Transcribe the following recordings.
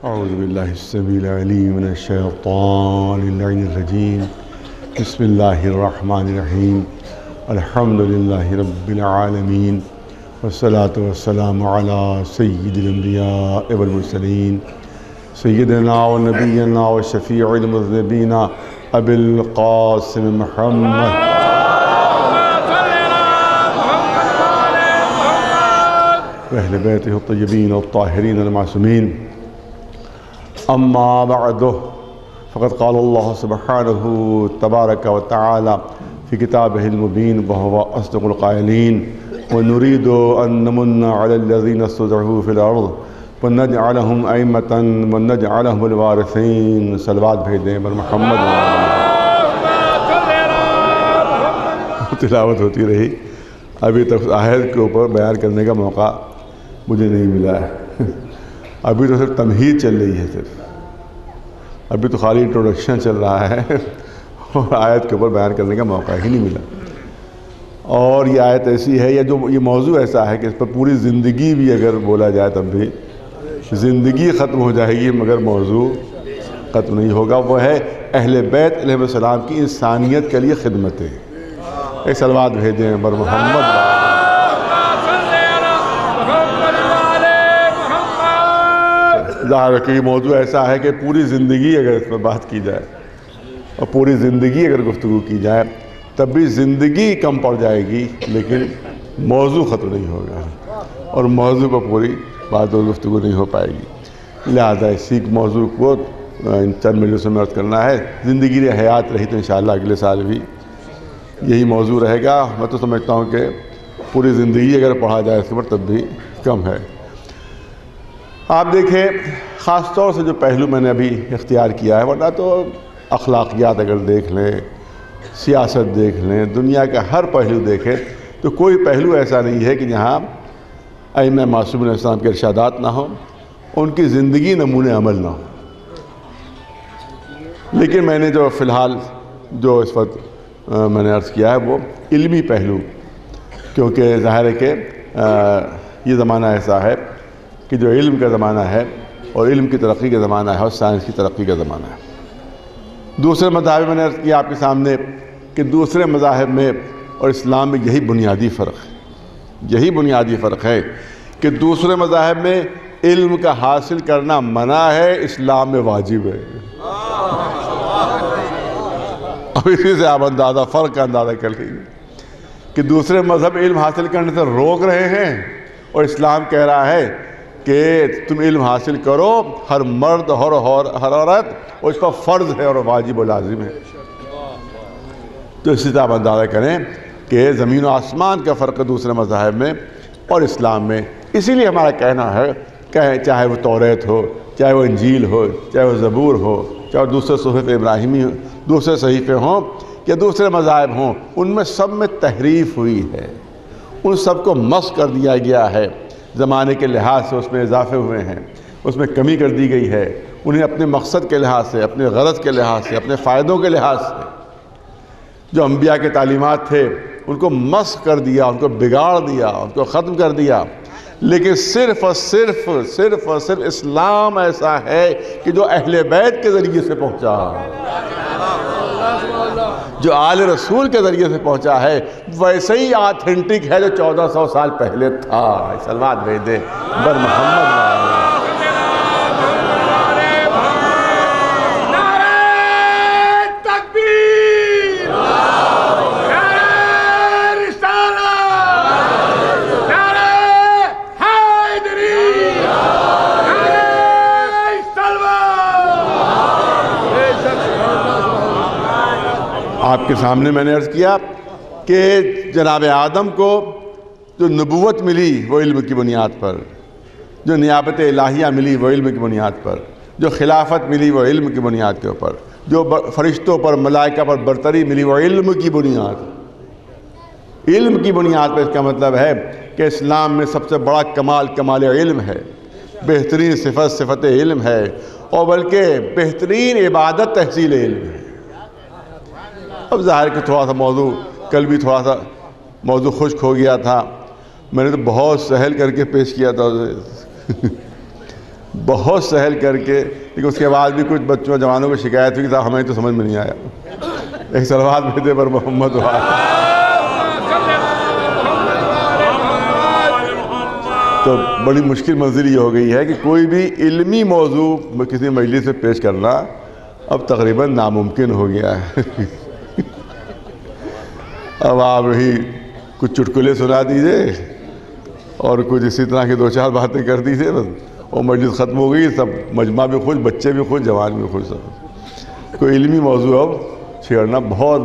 اعوذ باللہ السمیع العلیم من الشیطان اللعین الرجیم بسم اللہ الرحمن الرحیم الحمد للہ رب العالمین والصلاة والسلام علی سید الانبیاء والمرسلین سیدنا و نبینا و شفیع المذنبین ابی القاسم محمد وأهل بيته الطيبين الطاهرين المعصومين. أما بعد فقد قال الله سبحانه تبارك وتعالى في كتابه المبين وهو أصدق القائلين ونريد أن نمن على الذين استضعفوا في الأرض ونجعلهم أئمة ونجعلهم الوارثين. صلوات بھیجیں بر محمد. تلاوت ہوتی رہی. ابھی تک آیت کے اوپر بیان کرنے کا موقع مجھے نہیں ملا ہے. ابھی تو صرف تمہید چل رہی ہے، ابھی تو خالی انٹروڈکشن چل رہا ہے اور آیت کے اوپر بیان کرنے کا موقع ہی نہیں ملا. اور یہ آیت ایسی ہے یا جو یہ موضوع ایسا ہے کہ اس پر پوری زندگی بھی اگر بولا جائے تب بھی زندگی ختم ہو جائے گی مگر موضوع ختم نہیں ہوگا. وہ ہے اہل بیت علیہ السلام کی انسانیت کے لیے خدمتیں. ایک صلوات بھیجیں بر محمد. ظاہر ہے کہ یہ موضوع ایسا ہے کہ پوری زندگی اگر اس پر بات کی جائے اور پوری زندگی اگر گفتگو کی جائے تب بھی زندگی کم پڑ جائے گی لیکن موضوع ختم نہیں ہوگا اور موضوع پر پوری بات اور گفتگو نہیں ہو پائے گی. لہذا اسی موضوع کو ان چند مجلسوں میں عرض کرنا ہے. زندگی حیات رہی تو انشاءاللہ اگلے سال بھی یہی موضوع رہے گا. میں تو سمجھتا ہوں کہ پوری زندگی اگر پڑھا جائے اس کے اوپر تب بھی کم ہے. آپ دیکھیں خاص طور سے جو پہلو میں نے ابھی اختیار کیا ہے، ورنہ تو اخلاقیات اگر دیکھ لیں، سیاست دیکھ لیں، دنیا کا ہر پہلو دیکھیں تو کوئی پہلو ایسا نہیں ہے کہ جہاں ائمہ معصومین علیہ السلام کے ارشادات نہ ہوں، ان کی زندگی نمونِ عمل نہ ہو. لیکن میں نے جو فی الحال جو اس وقت میں نے عرض کیا ہے وہ علمی پہلو، کیونکہ ظاہر ہے کہ یہ زمانہ ایسا ہے کہ جو علم کا زمانہ ہے اور علم کی ترقی کا زمانہ ہے اور سائنس کی ترقی کا زمانہ ہے. دوسرے مذاہب میں نے عرض کیا آپ کے سامنے کہ دوسرے مذاہب میں اور اسلام میں یہی بنیادی فرق ہے. یہی بنیادی فرق ہے کہ دوسرے مذاہب میں علم کا حاصل کرنا منع ہے، اسلام میں واجب ہے. اب اسی سے آپ فرق کا اندازہ کر لیجیے کہ دوسرے مذہب علم حاصل کرنے سے روک رہے ہیں اور اسلام کہہ رہا ہے کہ تم علم حاصل کرو، ہر مرد ہر عورت اور اس کا فرض ہے اور واجب و لازم ہے. تو اسی طرح آپ اندازہ کریں کہ زمین و آسمان کا فرق ہے دوسرے مذاہب میں اور اسلام میں. اسی لیے ہمارا کہنا ہے کہ چاہے وہ توریت ہو، چاہے وہ انجیل ہو، چاہے وہ زبور ہو، چاہے وہ دوسرے صحف ابراہیمی ہو، دوسرے صحیفے ہوں یا دوسرے مذاہب ہوں، ان میں سب میں تحریف ہوئی ہے. ان سب کو مسخ کر دیا گیا ہے. زمانے کے لحاظ سے اس میں اضافے ہوئے ہیں، اس میں کمی کر دی گئی ہے. انہیں اپنے مقصد کے لحاظ سے، اپنے غرض کے لحاظ سے، اپنے فائدوں کے لحاظ سے جو انبیاء کے تعلیمات تھے ان کو مسخ کر دیا، ان کو بگاڑ دیا، ان کو ختم کر دیا. لیکن صرف اور صرف اسلام ایسا ہے کہ جو اہل بیت کے ذریعے سے پہنچا، جو آل رسول کے ذریعے سے پہنچا ہے، ویسے ہی آتھینٹک ہے جو 1400 سال پہلے تھا. صلوات بھیج دیں بر محمد. آپ کے سامنے میں نے عرض کیا کہ جناب آدم کو جو نبوت ملی وہ علم کی بنیاد پر، جو نیابت الہیہ ملی وہ علم کی بنیاد پر، جو خلافت ملی وہ علم کی بنیاد کے اوپر، جو فرشتوں پر ملائکہ پر برتری ملی وہ علم کی بنیاد. علم کی بنیاد پر. اس کا مطلب ہے کہ اسلام میں سب سے بڑا کمال علم ہے، بہترین صفت علم ہے اور بلکہ بہترین عبادت تحصیل علم ہے. اب ظاہر کہ تھوڑا سا موضوع کل بھی تھوڑا سا موضوع خشک ہو گیا تھا، میں نے تو بہت سہل کر کے پیش کیا تھا. بہت سہل کر کے، لیکن اس کے بعد بھی کچھ بچوں جوانوں کو شکایت ہوئی کہ صاحب ہمیں تو سمجھ میں نہیں آیا. ایک صلوات بھیجے پر محمد تو بڑی مشکل منزل یہ ہو گئی ہے کہ کوئی بھی علمی موضوع کسی مجلس سے پیش کرنا اب تقریباً ناممکن ہو گیا ہے. اب آپ ہی کچھ چٹکلے سنا دیجئے اور کچھ اسی طرح کی دو چار باتیں کر دیجئے بس، اور مجلس ختم ہو گئی. سب مجمع بھی خوش، بچے بھی خوش، جوان بھی خوش. سب کوئی علمی موضوع اب چھیڑنا بہت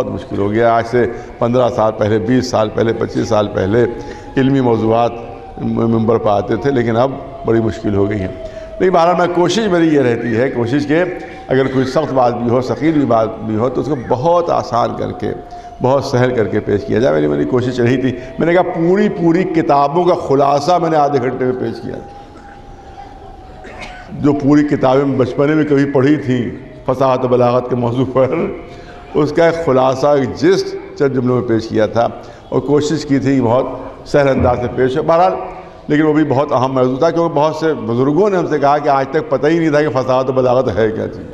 مشکل ہو گیا. آج سے 15 سال پہلے، 20 سال پہلے، 25 سال پہلے علمی موضوعات ممبر پر آتے تھے، لیکن اب بڑی مشکل ہو گئی ہیں. لیکن بہرحال میں کوشش میری یہ رہتی ہے، کوشش کہ اگر کوئی سخت بات بھی ہو، ثقیل بات بھی ہو، تو اس کو بہت آسان کر کے، بہت سہل کر کے پیش کیا جائے. میری کوشش رہی تھی. میں نے کہا پوری کتابوں کا خلاصہ میں نے آدھے گھنٹے میں پیش کیا. جو پوری کتابیں بچپنے میں کبھی پڑھی تھیں فصاحت و بلاغت کے موضوع پر، اس کا ایک خلاصہ، ایک جسٹ چند جملوں میں پیش کیا تھا، اور کوشش کی تھی بہت سہل انداز سے پیش ہو. بہرحال لیکن وہ بھی بہت اہم موضوع تھا، کیونکہ بہت سے بزرگوں نے ہم سے کہا کہ آج تک پتہ ہی نہیں تھا کہ فصاحت و بلاغت ہے کیا چیز.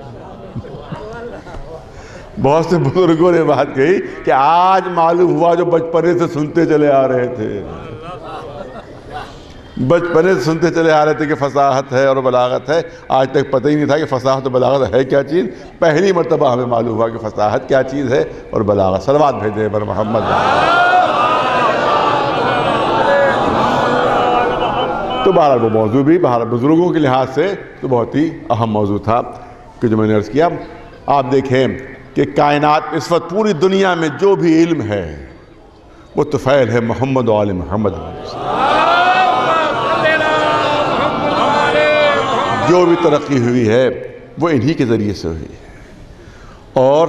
بہت سے بزرگوں نے بات کہی کہ آج معلوم ہوا جو بچپنے سے سنتے چلے آ رہے تھے، بچپنے سے سنتے چلے آ رہے تھے کہ فصاحت ہے اور بلاغت ہے. آج تک پتہ ہی نہیں تھا کہ فصاحت و بلاغت ہے کیا چیز. پہلی مرتبہ ہمیں معلوم ہوا کہ فصاحت کیا چیز ہے اور بلاغت. صلوات بھیجے بر محمد. تو بہرحال وہ موضوع بھی بہرحال بزرگوں کے لحاظ سے تو بہت ہی اہم موضوع تھا کہ جو میں نے عرض کیا. آپ دیکھیں کہ کائنات اس وقت پوری دنیا میں جو بھی علم ہے وہ طفیل ہے محمد و آل محمد. جو بھی ترقی ہوئی ہے وہ انہی کے ذریعے سے ہوئی ہے. اور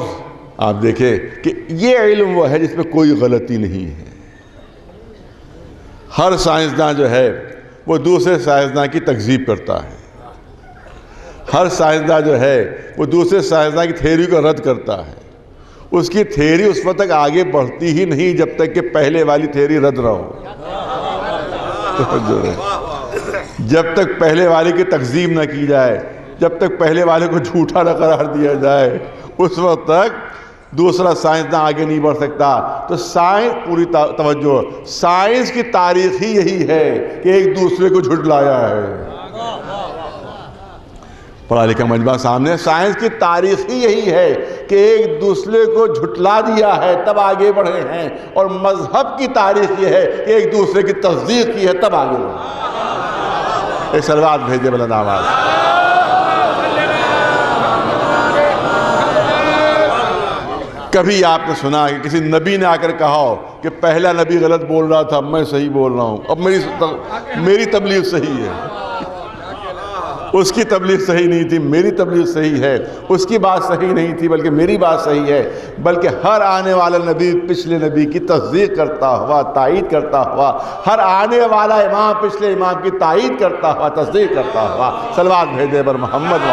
آپ دیکھیں کہ یہ علم وہ ہے جس میں کوئی غلطی نہیں ہے. ہر سائنسداں جو ہے وہ دوسرے سائنسداں کی تکذیب کرتا ہے. ہر سائنسداں جو ہے وہ دوسرے سائنسداں کی تھیوری کو رد کرتا ہے. اس کی تھیوری اس وقت تک آگے بڑھتی ہی نہیں جب تک کہ پہلے والی تھیوری رد نہ ہو. جب تک پہلے والے کی تکذیب نہ کی جائے، جب تک پہلے والے کو جھوٹا نہ قرار دیا جائے، اس وقت تک دوسرا سائنسداں آگے نہیں بڑھ سکتا. تو سائنس پوری توجہ، سائنس کی تاریخ ہی یہی ہے کہ ایک دوسرے کو جھٹلایا ہے. پڑھا لکھا مجمع سامنے، سائنس کی تاریخ ہی یہی ہے کہ ایک دوسرے کو جھٹلا دیا ہے تب آگے بڑھے ہیں. اور مذہب کی تاریخ یہ ہے کہ ایک دوسرے کی تصدیق کی ہے تب آگے بڑھے. ایک صلوات بھیجے بلند آواز. کبھی آپ نے سنا کہ کسی نبی نے آ کر کہا ہو کہ پہلا نبی غلط بول رہا تھا، میں صحیح بول رہا ہوں، اب میری تبلیغ صحیح ہے. اس کی تبلیغ صحیح نہیں تھی، میری تبلیغ صحیح ہے. اس کی بات صحیح نہیں تھی بلکہ میری بات صحیح ہے. بلکہ ہر آنے والا نبی پچھلے نبی کی تصدیق کرتا ہوا، تائید کرتا ہوا. ہر آنے والا امام پچھلے امام کی تائید کرتا ہوا، تصدیق کرتا ہوا. صلوات بھیجے بر محمد.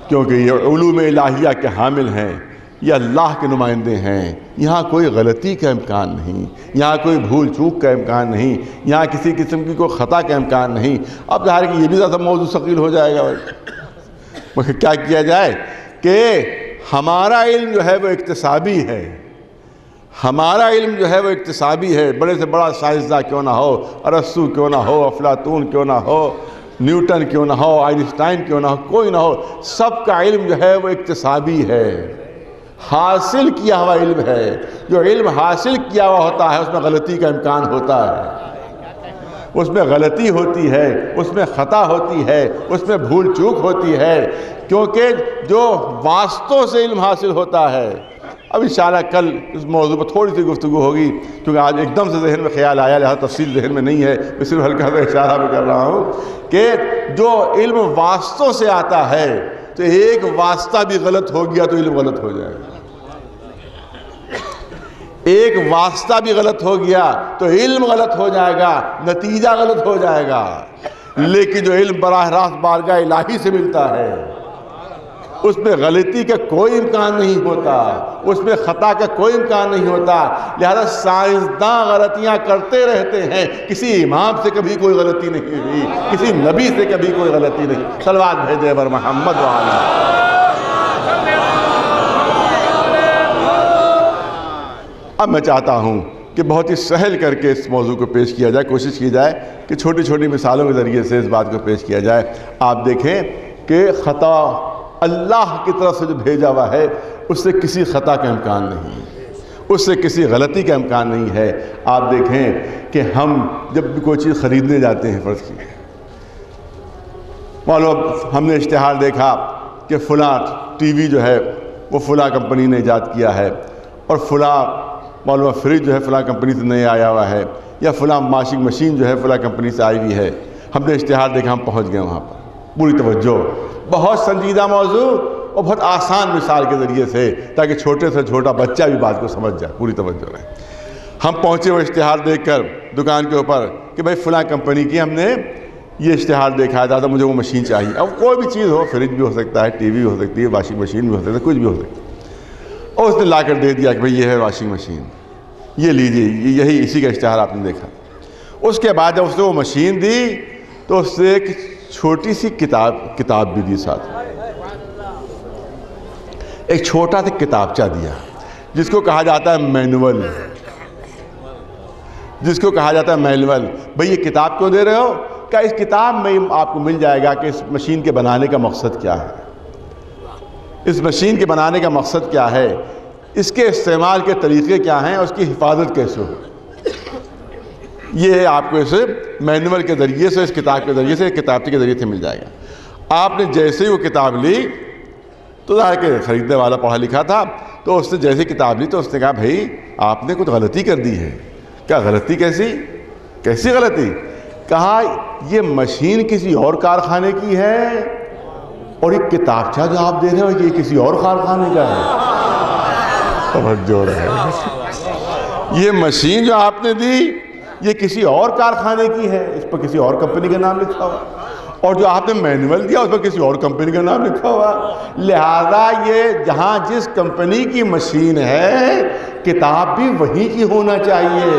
کیونکہ یہ علوم الہیہ کے حامل ہیں، یہ اللہ کے نمائندے ہیں. یہاں کوئی غلطی کا امکان نہیں، یہاں کوئی بھول چوک کا امکان نہیں، یہاں کسی قسم کی کوئی خطا کا امکان نہیں. اب ظاہر ہے کہ یہ بھی زیادہ موضوع ثقیل ہو جائے گا. بھائی کیا کیا جائے کہ ہمارا علم جو ہے وہ اکتسابی ہے. ہمارا علم جو ہے وہ اکتسابی ہے. بڑے سے بڑا سائنسداں کیوں نہ ہو، ارسطو کیوں نہ ہو، افلاطون کیوں نہ ہو، نیوٹن کیوں نہ ہو، آئنسٹائن کیوں نہ ہو، کوئی نہ ہو، سب کا علم جو ہے وہ اکتسابی ہے، حاصل کیا ہوا علم ہے. جو علم حاصل کیا ہوا ہوتا ہے اس میں غلطی کا امکان ہوتا ہے، اس میں غلطی ہوتی ہے، اس میں خطا ہوتی ہے، اس میں بھول چوک ہوتی ہے. کیونکہ جو واسطوں سے علم حاصل ہوتا ہے. اب انشاءاللہ کل اس موضوع پر تھوڑی سی گفتگو ہوگی، کیونکہ آج ایک دم سے ذہن میں خیال آیا، لہذا تفصیل ذہن میں نہیں ہے، میں صرف ہلکا سا اشارہ بھی کر رہا ہوں کہ جو علم واسطوں سے آتا ہے تو ایک واسطہ بھی غلط ہو گیا تو علم غلط ہو جائے گا. ایک واسطہ بھی غلط ہو گیا تو علم غلط ہو جائے گا، نتیجہ غلط ہو جائے گا. لیکن جو علم براہ راست بارگاہ الہی سے ملتا ہے، اس میں غلطی کا کوئی امکان نہیں ہوتا، اس میں خطا کا کوئی امکان نہیں ہوتا۔ لہذا سائنسداں غلطیاں کرتے رہتے ہیں، کسی امام سے کبھی کوئی غلطی نہیں ہوئی، کسی نبی سے کبھی کوئی غلطی نہیں۔ صلوات بھیجے بر محمد وعلا۔ اب میں چاہتا ہوں کہ بہت ہی سہل کر کے اس موضوع کو پیش کیا جائے، کوشش کی جائے کہ چھوٹی چھوٹی مثالوں کے ذریعے سے اس بات کو پیش کیا جائے۔ آپ دیکھیں کہ خطا اللہ کی طرف سے جو بھیجا ہوا ہے اس سے کسی خطا کا امکان نہیں، اس سے کسی غلطی کا امکان نہیں ہے۔ آپ دیکھیں کہ ہم جب بھی کوئی چیز خریدنے جاتے ہیں، فرض کیجیے معلوم ہم نے اشتہار دیکھا کہ فلاں ٹی وی جو ہے وہ فلاں کمپنی نے ایجاد کیا ہے، اور فلاں معلوم فریج جو ہے فلاں کمپنی سے نئے آیا ہوا ہے، یا فلاں واشنگ مشین جو ہے فلاں کمپنی سے آئی ہوئی ہے۔ ہم نے اشتہار دیکھا، ہم پہنچ گئے وہاں پر، پوری توجہ، بہت سنجیدہ موضوع اور بہت آسان مثال کے ذریعے سے، تاکہ چھوٹے سے چھوٹا بچہ بھی بات کو سمجھ جائے، پوری توجہ رہے۔ ہم پہنچے وہ اشتہار دیکھ کر دکان کے اوپر کہ بھائی فلاں کمپنی کی ہم نے یہ اشتہار دیکھا ہے، دادا مجھے وہ مشین چاہیے۔ اب کوئی بھی چیز ہو، فریج بھی ہو سکتا ہے، ٹی وی ہو سکتی ہے، واشنگ مشین بھی ہو سکتا ہے، کچھ بھی ہو سکتا ہے، اور اس نے لا کر دے دیا کہ بھئی یہ ہے واشنگ مشین، یہ لیجیے، یہی اسی کا اشتہار آپ نے دیکھا۔ اس کے بعد جب اس نے وہ مشین دی تو اس سے ایک چھوٹی سی کتاب بھی دی، ساتھ ایک چھوٹا سا کتابچہ دیا، جس کو کہا جاتا ہے مینول، جس کو کہا جاتا ہے مینول۔ بھئی یہ کتاب کیوں دے رہے ہو؟ کہ اس کتاب میں آپ کو مل جائے گا کہ اس مشین کے بنانے کا مقصد کیا ہے، اس مشین کے بنانے کا مقصد کیا ہے، اس کے استعمال کے طریقے کیا ہیں، اور اس کی حفاظت کیسے ہو۔ یہ آپ کو اس مینول کے ذریعے سے، اس کتاب کے ذریعے سے، کتابچے کے ذریعے سے مل جائے گا۔ آپ نے جیسے ہی وہ کتاب لی تو ظاہر کہ خریدنے والا پڑھا لکھا تھا، تو اس نے جیسے کتاب لی تو اس نے کہا بھائی آپ نے کچھ غلطی کر دی ہے۔ کیا غلطی؟ کیسی غلطی؟ کہا یہ مشین کسی اور کارخانے کی ہے، اور یہ کتابچہ جو آپ دے رہے ہو یہ کسی اور کارخانے کا ہے۔ توجہ رہے، یہ مشین جو آپ نے دی یہ کسی اور کارخانے کی ہے، اس پر کسی اور کمپنی کا نام لکھا ہوا، اور جو آپ نے مینول دیا اس پر کسی اور کمپنی کا نام لکھا ہوا۔ لہذا یہ جہاں جس کمپنی کی مشین ہے کتاب بھی وہی کی ہونا چاہیے۔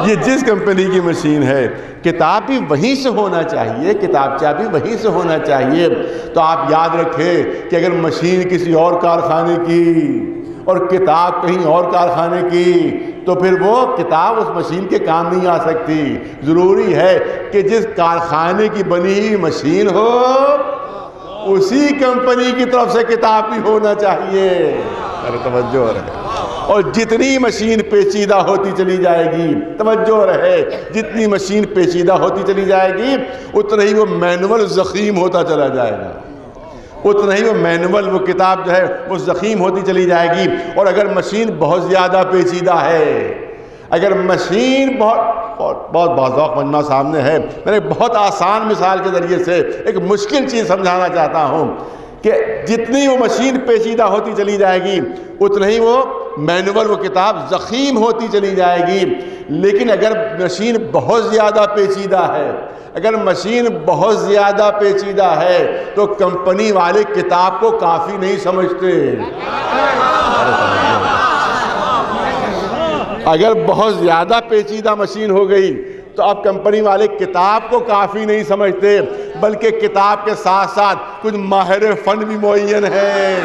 یہ جس کمپنی کی مشین ہے کتاب بھی وہیں سے ہونا چاہیے، کتابچہ بھی وہیں سے ہونا چاہیے۔ تو آپ یاد رکھیں کہ اگر مشین کسی اور کارخانے کی اور کتاب کہیں اور کارخانے کی تو پھر وہ کتاب اس مشین کے کام نہیں آ سکتی۔ ضروری ہے کہ جس کارخانے کی بنی ہوئی مشین ہو اسی کمپنی کی طرف سے کتاب بھی ہونا چاہیے۔ توجہ رہے، اور جتنی مشین پیچیدہ ہوتی چلی جائے گی، توجہ رہے، جتنی مشین پیچیدہ ہوتی چلی جائے گی اتنا ہی وہ مینول زخیم ہوتا چلا جائے گا، اتنا ہی وہ مینول، وہ کتاب جو ہے وہ زخیم ہوتی چلی جائے گی۔ اور اگر مشین بہت زیادہ پیچیدہ ہے، اگر مشین بہت بازوق مجمع سامنے ہے، میں نے بہت آسان مثال کے ذریعے سے ایک مشکل چیز سمجھانا چاہتا ہوں کہ جتنی وہ مشین پیچیدہ ہوتی چلی جائے گی اتنا ہی وہ مینول، وہ کتاب زخیم ہوتی چلی جائے گی۔ لیکن اگر مشین بہت زیادہ پیچیدہ ہے، اگر مشین بہت زیادہ پیچیدہ ہے تو کمپنی والے کتاب کو کافی نہیں سمجھتے۔ اگر بہت زیادہ پیچیدہ مشین ہو گئی تو اب کمپنی والے کتاب کو کافی نہیں سمجھتے، بلکہ کتاب کے ساتھ ساتھ کچھ ماہر فن بھی معین ہیں،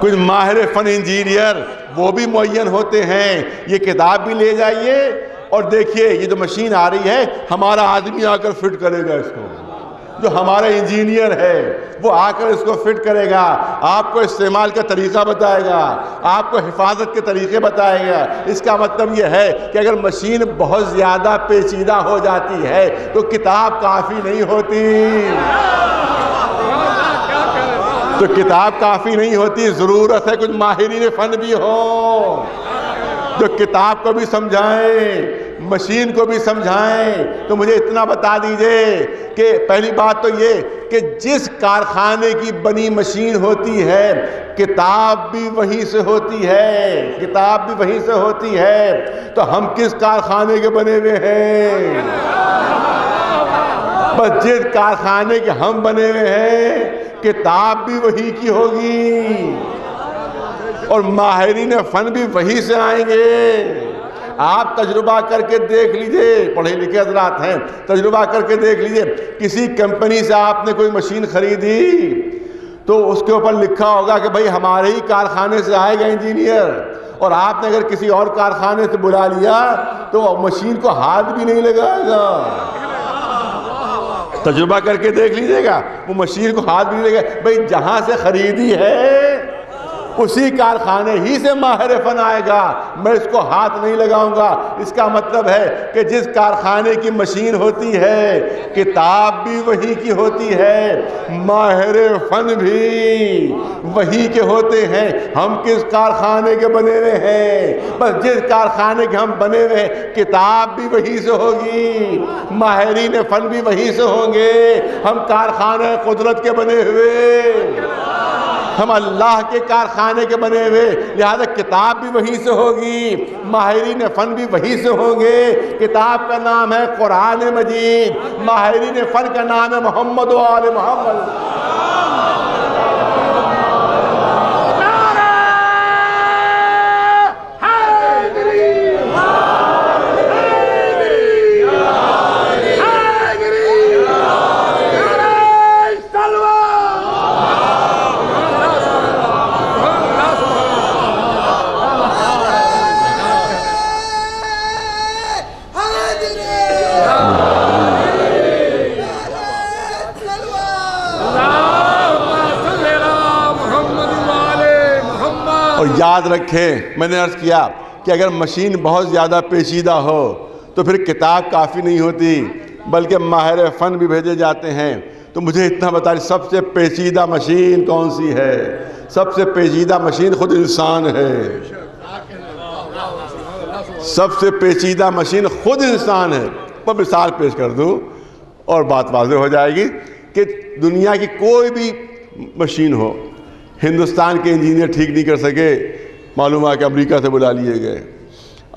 کچھ ماہر فن انجینئر وہ بھی معین ہوتے ہیں۔ یہ کتاب بھی لے جائیے اور دیکھیے یہ جو مشین آ رہی ہے ہمارا آدمی آ کر فٹ کرے گا اس کو، جو ہمارا انجینئر ہے وہ آ کر اس کو فٹ کرے گا، آپ کو استعمال کا طریقہ بتائے گا، آپ کو حفاظت کے طریقے بتائے گا۔ اس کا مطلب یہ ہے کہ اگر مشین بہت زیادہ پیچیدہ ہو جاتی ہے تو کتاب کافی نہیں ہوتی، تو کتاب کافی نہیں ہوتی، ضرورت ہے کچھ ماہرین فن بھی ہوں جو کتاب کو بھی سمجھائیں، مشین کو بھی سمجھائیں۔ تو مجھے اتنا بتا دیجئے کہ پہلی بات تو یہ کہ جس کارخانے کی بنی مشین ہوتی ہے کتاب بھی وہیں سے ہوتی ہے، کتاب بھی وہیں سے ہوتی ہے۔ تو ہم کس کارخانے کے بنے ہوئے ہیں؟ بس جس کارخانے کے ہم بنے ہوئے ہیں کتاب بھی وہی کی ہوگی اور ماہرین فن بھی وہی سے آئیں گے۔ آپ تجربہ کر کے دیکھ لیجئے، پڑھے لکھے حضرات ہیں، تجربہ کر کے دیکھ لیجئے، کسی کمپنی سے آپ نے کوئی مشین خریدی تو اس کے اوپر لکھا ہوگا کہ بھئی ہمارے ہی کارخانے سے آئے گا انجینئر، اور آپ نے اگر کسی اور کارخانے سے بلا لیا تو وہ مشین کو ہاتھ بھی نہیں لگائے گا۔ تجربہ کر کے دیکھ لیجئے گا، وہ مشین کو ہاتھ بھی نہیں لگائے گا۔ بھئی جہاں سے خریدی ہے اسی کارخانے ہی سے ماہر فن آئے گا، میں اس کو ہاتھ نہیں لگاؤں گا۔ اس کا مطلب ہے کہ جس کارخانے کی مشین ہوتی ہے کتاب بھی وہی کی ہوتی ہے، ماہر فن بھی وہی کے ہوتے ہیں۔ ہم کس کارخانے کے بنے ہوئے ہیں؟ بس جس کارخانے کے ہم بنے ہوئے ہیں کتاب بھی وہی سے ہوگی، ماہرین فن بھی وہی سے ہوں گے۔ ہم کارخانے قدرت کے بنے ہوئے، ہم اللہ کے کارخانے کے بنے ہوئے، لہذا کتاب بھی وہی سے ہوگی، ماہرین فن بھی وہی سے ہوں گے۔ کتاب کا نام ہے قرآن مجید، ماہرین فن کا نام ہے محمد و آل محمد۔ اور یاد رکھیں، میں نے عرض کیا کہ اگر مشین بہت زیادہ پیچیدہ ہو تو پھر کتاب کافی نہیں ہوتی بلکہ ماہر فن بھی بھیجے جاتے ہیں۔ تو مجھے اتنا بتا رہی سب سے پیچیدہ مشین کون سی ہے؟ سب سے پیچیدہ مشین خود انسان ہے۔ سب سے پیچیدہ مشین خود انسان ہے۔ میں مثال پیش کر دوں اور بات واضح ہو جائے گی کہ دنیا کی کوئی بھی مشین ہو، ہندوستان کے انجینئر ٹھیک نہیں کر سکے، معلوم ہے کہ امریکہ سے بلا لیے گئے،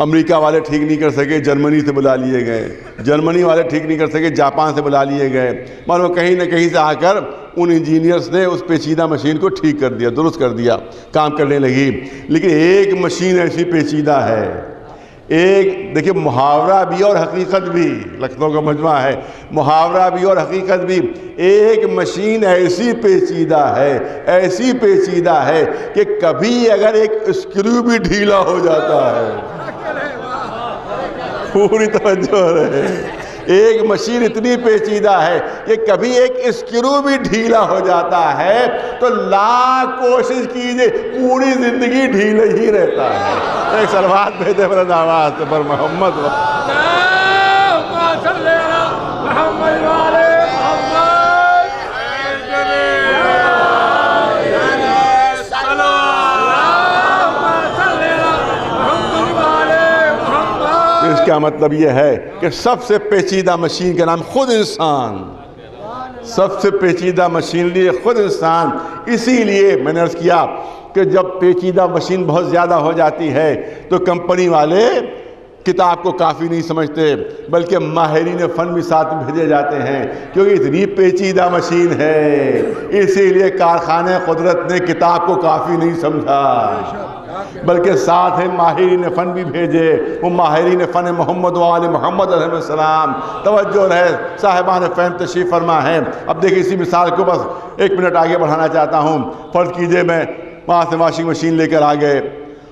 امریکہ والے ٹھیک نہیں کر سکے، جرمنی سے بلا لیے گئے، جرمنی والے ٹھیک نہیں کر سکے، جاپان سے بلا لیے گئے، معلوم کہیں نہ کہیں سے آ کر ان انجینئرز نے اس پیچیدہ مشین کو ٹھیک کر دیا، درست کر دیا، کام کرنے لگی۔ لیکن ایک مشین ایسی پیچیدہ ہے، ایک دیکھیں محاورہ بھی اور حقیقت بھی، لکھنؤ کا مجمع ہے، محاورہ بھی اور حقیقت بھی، ایک مشین ایسی پیچیدہ ہے، ایسی پیچیدہ ہے کہ کبھی اگر ایک اسکرو بھی ڈھیلا ہو جاتا ہے، پوری توجہ رہے، ایک مشین اتنی پیچیدہ ہے کہ کبھی ایک اسکرو بھی ڈھیلا ہو جاتا ہے تو لاکھ کوشش کیجئے پوری زندگی ڈھیلے ہی رہتا ہے۔ ایک صلوات بھیجے بلند آواز پر محمد اس کا مطلب یہ ہے کہ سب سے پیچیدہ مشین کا نام خود انسان، سب سے پیچیدہ مشینری خود انسان۔ اسی لیے میں نے عرض کیا کہ جب پیچیدہ مشین بہت زیادہ ہو جاتی ہے تو کمپنی والے کتاب کو کافی نہیں سمجھتے بلکہ ماہرین فن بھی ساتھ میں بھیجے جاتے ہیں، کیونکہ اتنی پیچیدہ مشین ہے، اسی لیے کارخانے قدرت نے کتاب کو کافی نہیں سمجھا بلکہ ساتھ ہیں ماہرین فن بھی بھیجے۔ وہ ماہرین فن محمد و آل محمد علیہ السلام۔ توجہ رہے، صاحبان فہم تشریف فرما ہے۔ اب دیکھیں اسی مثال کو بس ایک منٹ آگے بڑھانا چاہتا ہوں۔ فرض کیجئے میں وہاں سے واشنگ مشین لے کر آ گئے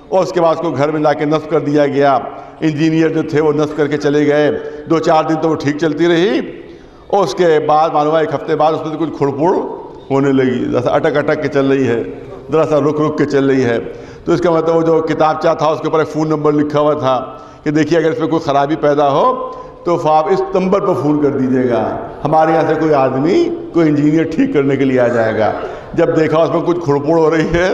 اور اس کے بعد اس کو گھر میں لا کے نصب کر دیا گیا، انجینئر جو تھے وہ نصب کر کے چلے گئے، 2-4 دن تو وہ ٹھیک چلتی رہی اور اس کے بعد معلوم ہے 1 ہفتے بعد اس میں کچھ کھڑپڑ ہونے لگی، ذرا سا اٹک کے چل رہی ہے، ذرا سا رک کے چل رہی ہے۔ تو اس کا مطلب وہ جو کتابچہ تھا اس کے اوپر ایک فون نمبر لکھا ہوا تھا کہ دیکھیے اگر اس میں کوئی خرابی پیدا ہو تو آپ اس نمبر پر فون کر دیجیے گا، ہمارے یہاں سے کوئی آدمی کوئی انجینئر ٹھیک کرنے کے لیے آ جائے گا۔ جب دیکھا اس میں کچھ کھڑپڑ ہو رہی ہے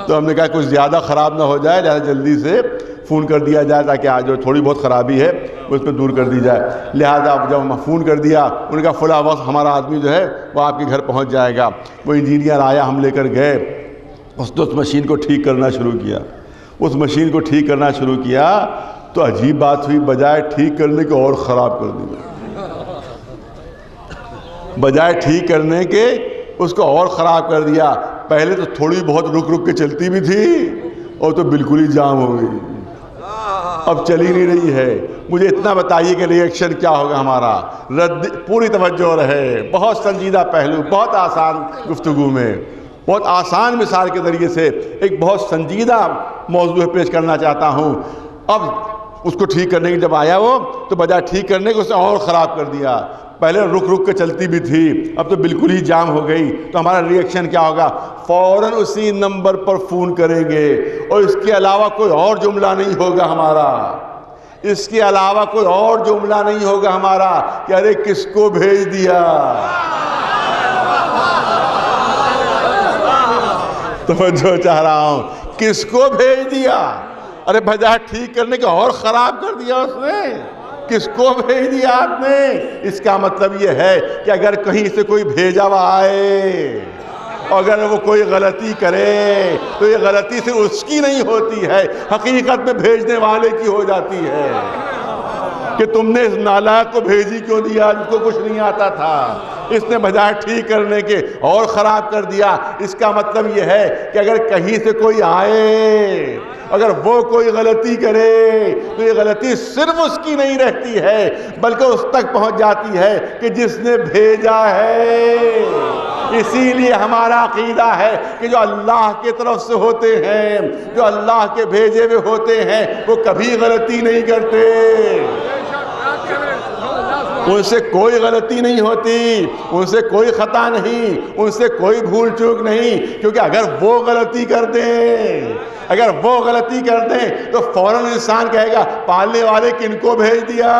تو ہم نے کہا کچھ زیادہ خراب نہ ہو جائے، لہٰذا جلدی سے فون کر دیا جائے تاکہ آج جو تھوڑی بہت خرابی ہے وہ اس پہ دور کر دی جائے۔ لہٰذا جب ہم فون کر دیا انہوں نے کہا فلاں وقت ہمارا آدمی جو ہے وہ آپ کے گھر پہنچ جائے گا۔ وہ انجینئر آیا، ہم لے کر گئے، اس مشین کو ٹھیک کرنا شروع کیا۔ اس مشین کو ٹھیک کرنا شروع کیا تو عجیب بات ہوئی، بجائے ٹھیک کرنے کو اور خراب کر دیا۔ بجائے ٹھیک کرنے کے اس کو اور خراب کر دیا. پہلے تو تھوڑی بہت رک رک کے چلتی بھی تھی اور تو بالکل ہی جام ہو گئی, اب چلی نہیں رہی ہے. مجھے اتنا بتائیے کہ ریئیکشن کیا ہوگا ہمارا. رد پوری توجہ رہے, بہت سنجیدہ پہلو, بہت آسان گفتگو میں, بہت آسان مثال کے ذریعے سے ایک بہت سنجیدہ موضوع پیش کرنا چاہتا ہوں. اب اس کو ٹھیک کرنے کی جب آیا وہ, تو بجائے ٹھیک کرنے کو اس نے اور خراب کر دیا. پہلے رک رک کے چلتی بھی تھی, اب تو بالکل ہی جام ہو گئی. تو ہمارا ریئیکشن کیا ہوگا؟ فوراً اسی نمبر پر فون کریں گے, اور اس کے علاوہ کوئی اور جملہ نہیں ہوگا ہمارا, اس کے علاوہ کوئی اور جملہ نہیں ہوگا ہمارا کہ ارے کس کو بھیج دیا. توجہ چاہ رہا ہوں, کس کو بھیج دیا؟ ارے بجائے ٹھیک کرنے کا اور خراب کر دیا اس نے. کس کو بھیج دیا آپ نے؟ اس کا مطلب یہ ہے کہ اگر کہیں سے کوئی بھیجا ہوا آئے, اگر وہ کوئی غلطی کرے, تو یہ غلطی صرف اس کی نہیں ہوتی ہے, حقیقت میں بھیجنے والے کی ہو جاتی ہے. کہ تم نے اس نالائق کو بھیجی کیوں دیا جس کو کچھ نہیں آتا تھا؟ اس نے بجائے ٹھیک کرنے کے اور خراب کر دیا. اس کا مطلب یہ ہے کہ اگر کہیں سے کوئی آئے, اگر وہ کوئی غلطی کرے, تو یہ غلطی صرف اس کی نہیں رہتی ہے, بلکہ اس تک پہنچ جاتی ہے کہ جس نے بھیجا ہے. اسی لیے ہمارا عقیدہ ہے کہ جو اللہ کی طرف سے ہوتے ہیں, جو اللہ کے بھیجے ہوئے ہوتے ہیں, وہ کبھی غلطی نہیں کرتے. ان سے کوئی غلطی نہیں ہوتی, ان سے کوئی خطا نہیں, ان سے کوئی بھول چوک نہیں. کیونکہ اگر وہ غلطی کر دیں, اگر وہ غلطی کر دیں تو فوراً انسان کہے گا پالنے والے کن کو بھیج دیا.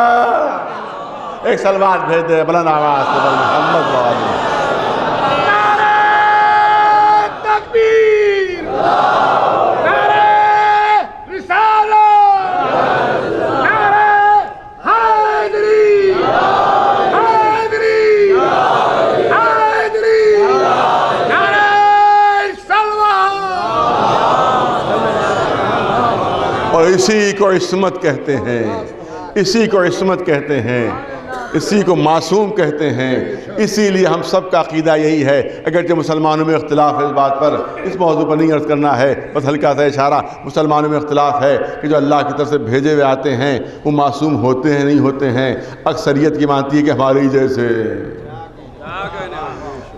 ایک سلوات بھیج دے بلند آواز سے محمد والے. اور اسی کو عصمت کہتے ہیں, اسی کو عصمت کہتے ہیں, اسی کو معصوم کہتے ہیں. اسی لیے ہم سب کا عقیدہ یہی ہے, اگرچہ مسلمانوں میں اختلاف ہے اس بات پر, اس موضوع پر نہیں عرض کرنا ہے, بس ہلکا سا اشارہ. مسلمانوں میں اختلاف ہے کہ جو اللہ کی طرف سے بھیجے ہوئے آتے ہیں وہ معصوم ہوتے ہیں نہیں ہوتے ہیں. اکثریت کی مانتی ہے کہ ہمارے ہی جیسے,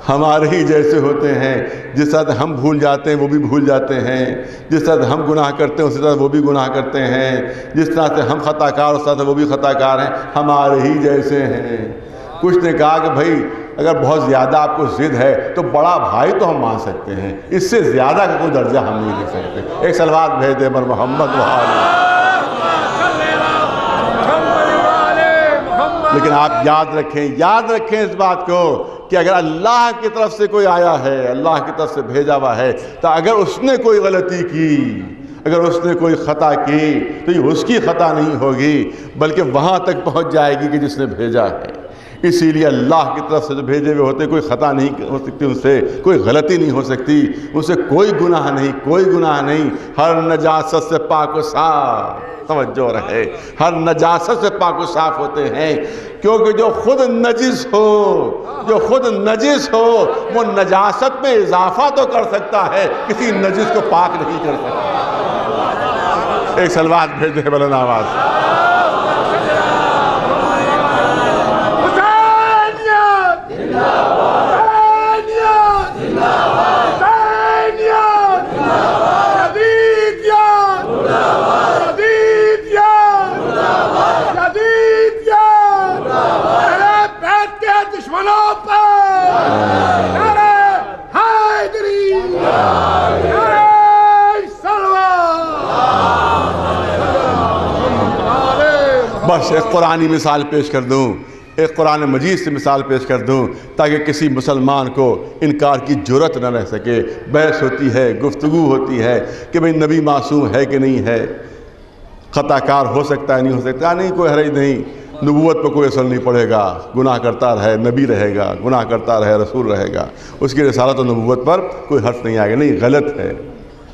ہمارے ہی جیسے ہوتے ہیں. جس طرح ہم بھول جاتے ہیں وہ بھی بھول جاتے ہیں, جس طرح ہم گناہ کرتے ہیں اسی طرح وہ بھی گناہ کرتے ہیں, جس طرح سے ہم خطا کار اس طرح سے وہ بھی خطا کار ہیں, ہمارے ہی جیسے ہیں. کچھ نے کہا کہ بھائی اگر بہت زیادہ آپ کو ضد ہے تو بڑا بھائی تو ہم مان سکتے ہیں, اس سے زیادہ کا کوئی درجہ ہم نہیں دے سکتے. ایک سلوات بھیج دے بر محمد وآلہ. لیکن آپ یاد رکھیں اس بات کو کہ اگر اللہ کی طرف سے کوئی آیا ہے, اللہ کی طرف سے بھیجا ہوا ہے, تو اگر اس نے کوئی غلطی کی, اگر اس نے کوئی خطا کی, تو یہ اس کی خطا نہیں ہوگی بلکہ وہاں تک پہنچ جائے گی کہ جس نے بھیجا ہے. اسی لیے اللہ کی طرف سے جو بھیجے ہوئے ہوتے کوئی خطا نہیں ہو سکتی, ان سے کوئی غلطی نہیں ہو سکتی, ان سے کوئی گناہ نہیں, کوئی گناہ نہیں. ہر نجاست سے پاک و صاف, توجہ رہے, ہر نجاست سے پاک و صاف ہوتے ہیں. کیونکہ جو خود نجس ہو, جو خود نجس ہو, وہ نجاست میں اضافہ تو کر سکتا ہے, کسی نجس کو پاک نہیں کر سکتا. ایک سلوات بھیج دے بلند آواز. بس ایک قرآنی مثال پیش کر دوں, ایک قرآن مجید سے مثال پیش کر دوں تاکہ کسی مسلمان کو انکار کی جرت نہ رہ سکے. بحث ہوتی ہے, گفتگو ہوتی ہے کہ بھئی نبی معصوم ہے کہ نہیں ہے, خطا کار ہو سکتا ہے نہیں ہو سکتا, نہیں کوئی حرج نہیں, نبوت پہ کوئی اثر نہیں پڑے گا, گناہ کرتا رہے نبی رہے گا, گناہ کرتا رہے رسول رہے گا, اس کی رسالت و نبوت پر کوئی حرف نہیں آئے گا. نہیں, غلط ہے,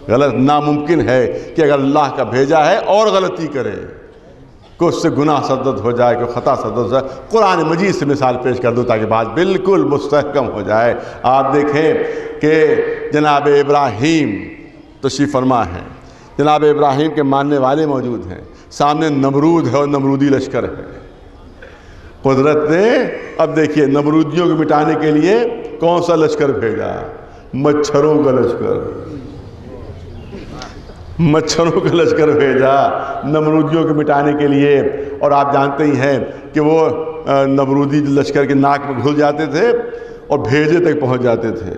غلط, ناممکن ہے کہ اگر اللہ کا بھیجا ہے اور غلطی کرے, کہ اس سے گناہ سرزد ہو جائے، کہ خطا سرزد ہو جائے، قرآن مجید سے مثال پیش کر دوں تاکہ بات بالکل مستحکم ہو جائے۔ آپ دیکھیں کہ جناب ابراہیم تشریف فرما ہیں، جناب ابراہیم کے ماننے والے موجود ہیں، سامنے نمرود ہے اور نمرودی لشکر ہے۔ قدرت نے اب دیکھیے نمرودیوں کو مٹانے کے لیے کون سا لشکر بھیجا؟ مچھروں کا لشکر، مچھروں کا لشکر بھیجا نمرودیوں کو مٹانے کے لیے۔ اور آپ جانتے ہی ہیں کہ وہ نمرودی لشکر کے ناک میں گھل جاتے تھے اور بھیجے تک پہنچ جاتے تھے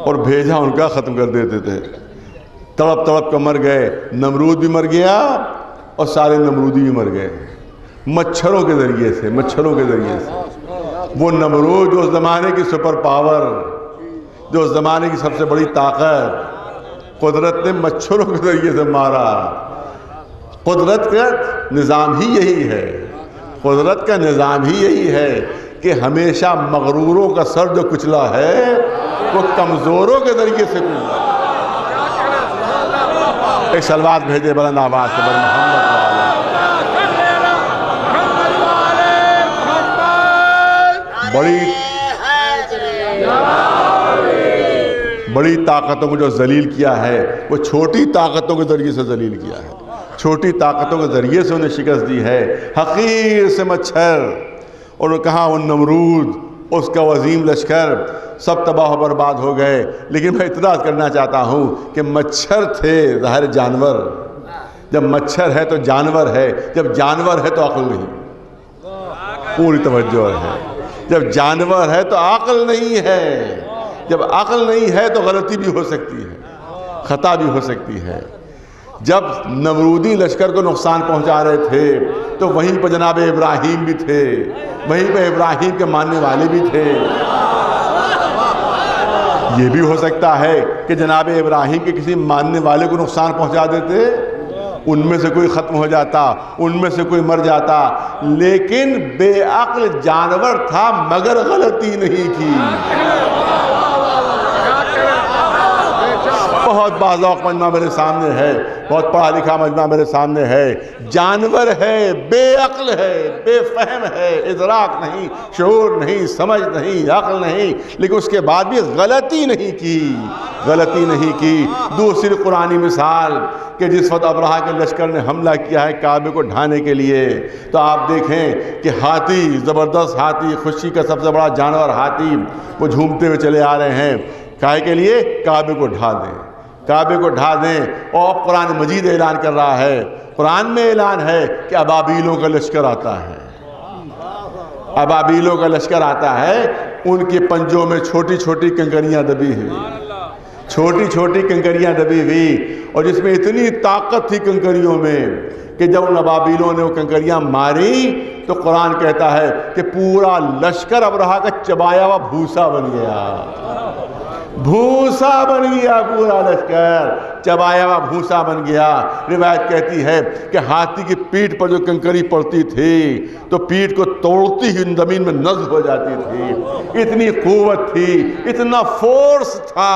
اور بھیجا ان کا ختم کر دیتے تھے۔ تڑپ تڑپ کر مر گئے، نمرود بھی مر گیا اور سارے نمرودی بھی مر گئے مچھروں کے ذریعے سے، مچھروں کے ذریعے سے۔ وہ نمرود جو اس زمانے کی سپر پاور، جو اس زمانے کی سب سے بڑی طاقت، قدرت نے مچھروں کے ذریعے سے مارا۔ قدرت کا نظام ہی یہی ہے، قدرت کا نظام ہی یہی ہے کہ ہمیشہ مغروروں کا سر جو کچلا ہے وہ کمزوروں کے ذریعے سے کچلا۔ ایک صلوات بھیجے بلند آواز سے بر محمد بڑی طاقتوں کو جو ذلیل کیا ہے وہ چھوٹی طاقتوں کے ذریعے سے ذلیل کیا ہے، چھوٹی طاقتوں کے ذریعے سے انہیں شکست دی ہے۔ حقیر سے مچھر، اور کہاں وہ نمرود، اس کا عظیم لشکر، سب تباہ و برباد ہو گئے۔ لیکن میں اعتراض کرنا چاہتا ہوں کہ مچھر تھے ظاہر جانور، جب مچھر ہے تو جانور ہے، جب جانور ہے تو عقل نہیں، پوری توجہ ہے۔ جب جانور ہے تو عقل نہیں ہے، جب عقل نہیں ہے تو غلطی بھی ہو سکتی ہے، خطا بھی ہو سکتی ہے۔ جب نمرودی لشکر کو نقصان پہنچا رہے تھے تو وہیں پہ جناب ابراہیم بھی تھے، وہیں پہ ابراہیم کے ماننے والے بھی تھے۔ یہ بھی ہو سکتا ہے کہ جناب ابراہیم کے کسی ماننے والے کو نقصان پہنچا دیتے، ان میں سے کوئی ختم ہو جاتا، ان میں سے کوئی مر جاتا، لیکن بے عقل جانور تھا مگر غلطی نہیں کی۔ بہت باذوق مجمع میرے سامنے ہے، بہت پڑھا لکھا مجمع میرے سامنے ہے، جانور ہے، بے عقل ہے، بے فہم ہے، ادراک نہیں، شعور نہیں، سمجھ نہیں، عقل نہیں، لیکن اس کے بعد بھی غلطی نہیں کی، غلطی نہیں کی۔ دوسری قرآنی مثال کہ جس وقت ابرہہ کے لشکر نے حملہ کیا ہے کعبے کو ڈھانے کے لیے، تو آپ دیکھیں کہ ہاتھی، زبردست ہاتھی، خوشی کا سب سے بڑا جانور ہاتھی، وہ جھومتے ہوئے چلے آ رہے ہیں، کاہے کے لیے؟ کعبے کو ڈھا دیں، کعبے کو ڈھا دیں۔ اور قرآن مجید اعلان کر رہا ہے، قرآن میں اعلان ہے کہ ابابیلوں کا لشکر آتا ہے، ابابیلوں کا لشکر آتا ہے، ان کے پنجوں میں چھوٹی چھوٹی کنکریاں دبی ہوئی، چھوٹی چھوٹی کنکریاں دبی ہوئی، اور جس میں اتنی طاقت تھی کنکریوں میں کہ جب ان ابابیلوں نے وہ کنکریاں ماری تو قرآن کہتا ہے کہ پورا لشکر ابرہہ کا چبایا ہوا بھوسا بن گیا، بھوسا بن گیا، پورا لشکر چبایا ہوا بھوسا بن گیا۔ روایت کہتی ہے کہ ہاتھی کی پیٹھ پر جو کنکری پڑتی تھی تو پیٹھ کو توڑتی ہی زمین میں نزل ہو جاتی تھی، اتنی قوت تھی، اتنا فورس تھا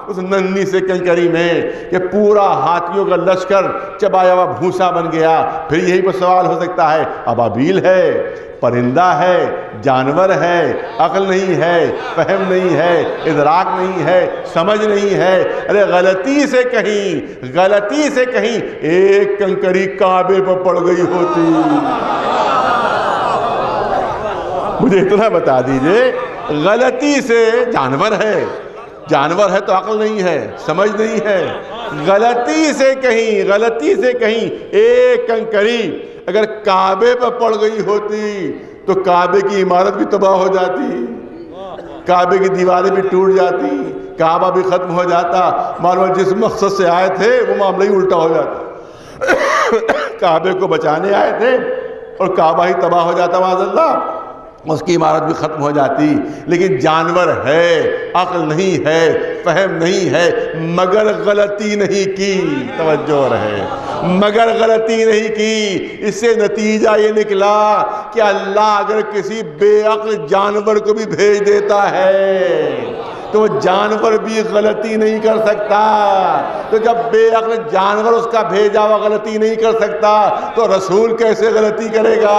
اس ننھی سے کنکری میں کہ پورا ہاتھیوں کا لشکر چبایا ہوا بھوسا بن گیا۔ پھر یہی پر سوال ہو سکتا ہے، ابابیل ہے، پرندہ ہے، جانور ہے، عقل نہیں ہے، فہم نہیں ہے، ادراک نہیں ہے، سمجھ نہیں ہے، ارے غلطی سے کہیں ایک کنکری کعبے پر پڑ گئی ہوتی۔ مجھے اتنا بتا دیجئے، غلطی سے جانور ہے تو عقل نہیں ہے، سمجھ نہیں ہے، غلطی سے کہیں ایک کنکری اگر کعبے پر پڑ گئی ہوتی تو کعبے کی عمارت بھی تباہ ہو جاتی، کعبے کی دیواریں بھی ٹوٹ جاتی، کعبہ بھی ختم ہو جاتا، معلوم جس مقصد سے آئے تھے وہ معاملہ ہی الٹا ہو جاتا۔ کعبے کو بچانے آئے تھے اور کعبہ ہی تباہ ہو جاتا، معاذ اللہ، اس کی عمارت بھی ختم ہو جاتی۔ لیکن جانور ہے، عقل نہیں ہے، فہم نہیں ہے، مگر غلطی نہیں کی، توجہ رہے، مگر غلطی نہیں کی۔ اس سے نتیجہ یہ نکلا کہ اللہ اگر کسی بے عقل جانور کو بھی بھیج دیتا ہے تو وہ جانور بھی غلطی نہیں کر سکتا. تو جب بے عقل جانور اس کا بھیجا ہوا غلطی نہیں کر سکتا تو رسول کیسے غلطی کرے گا؟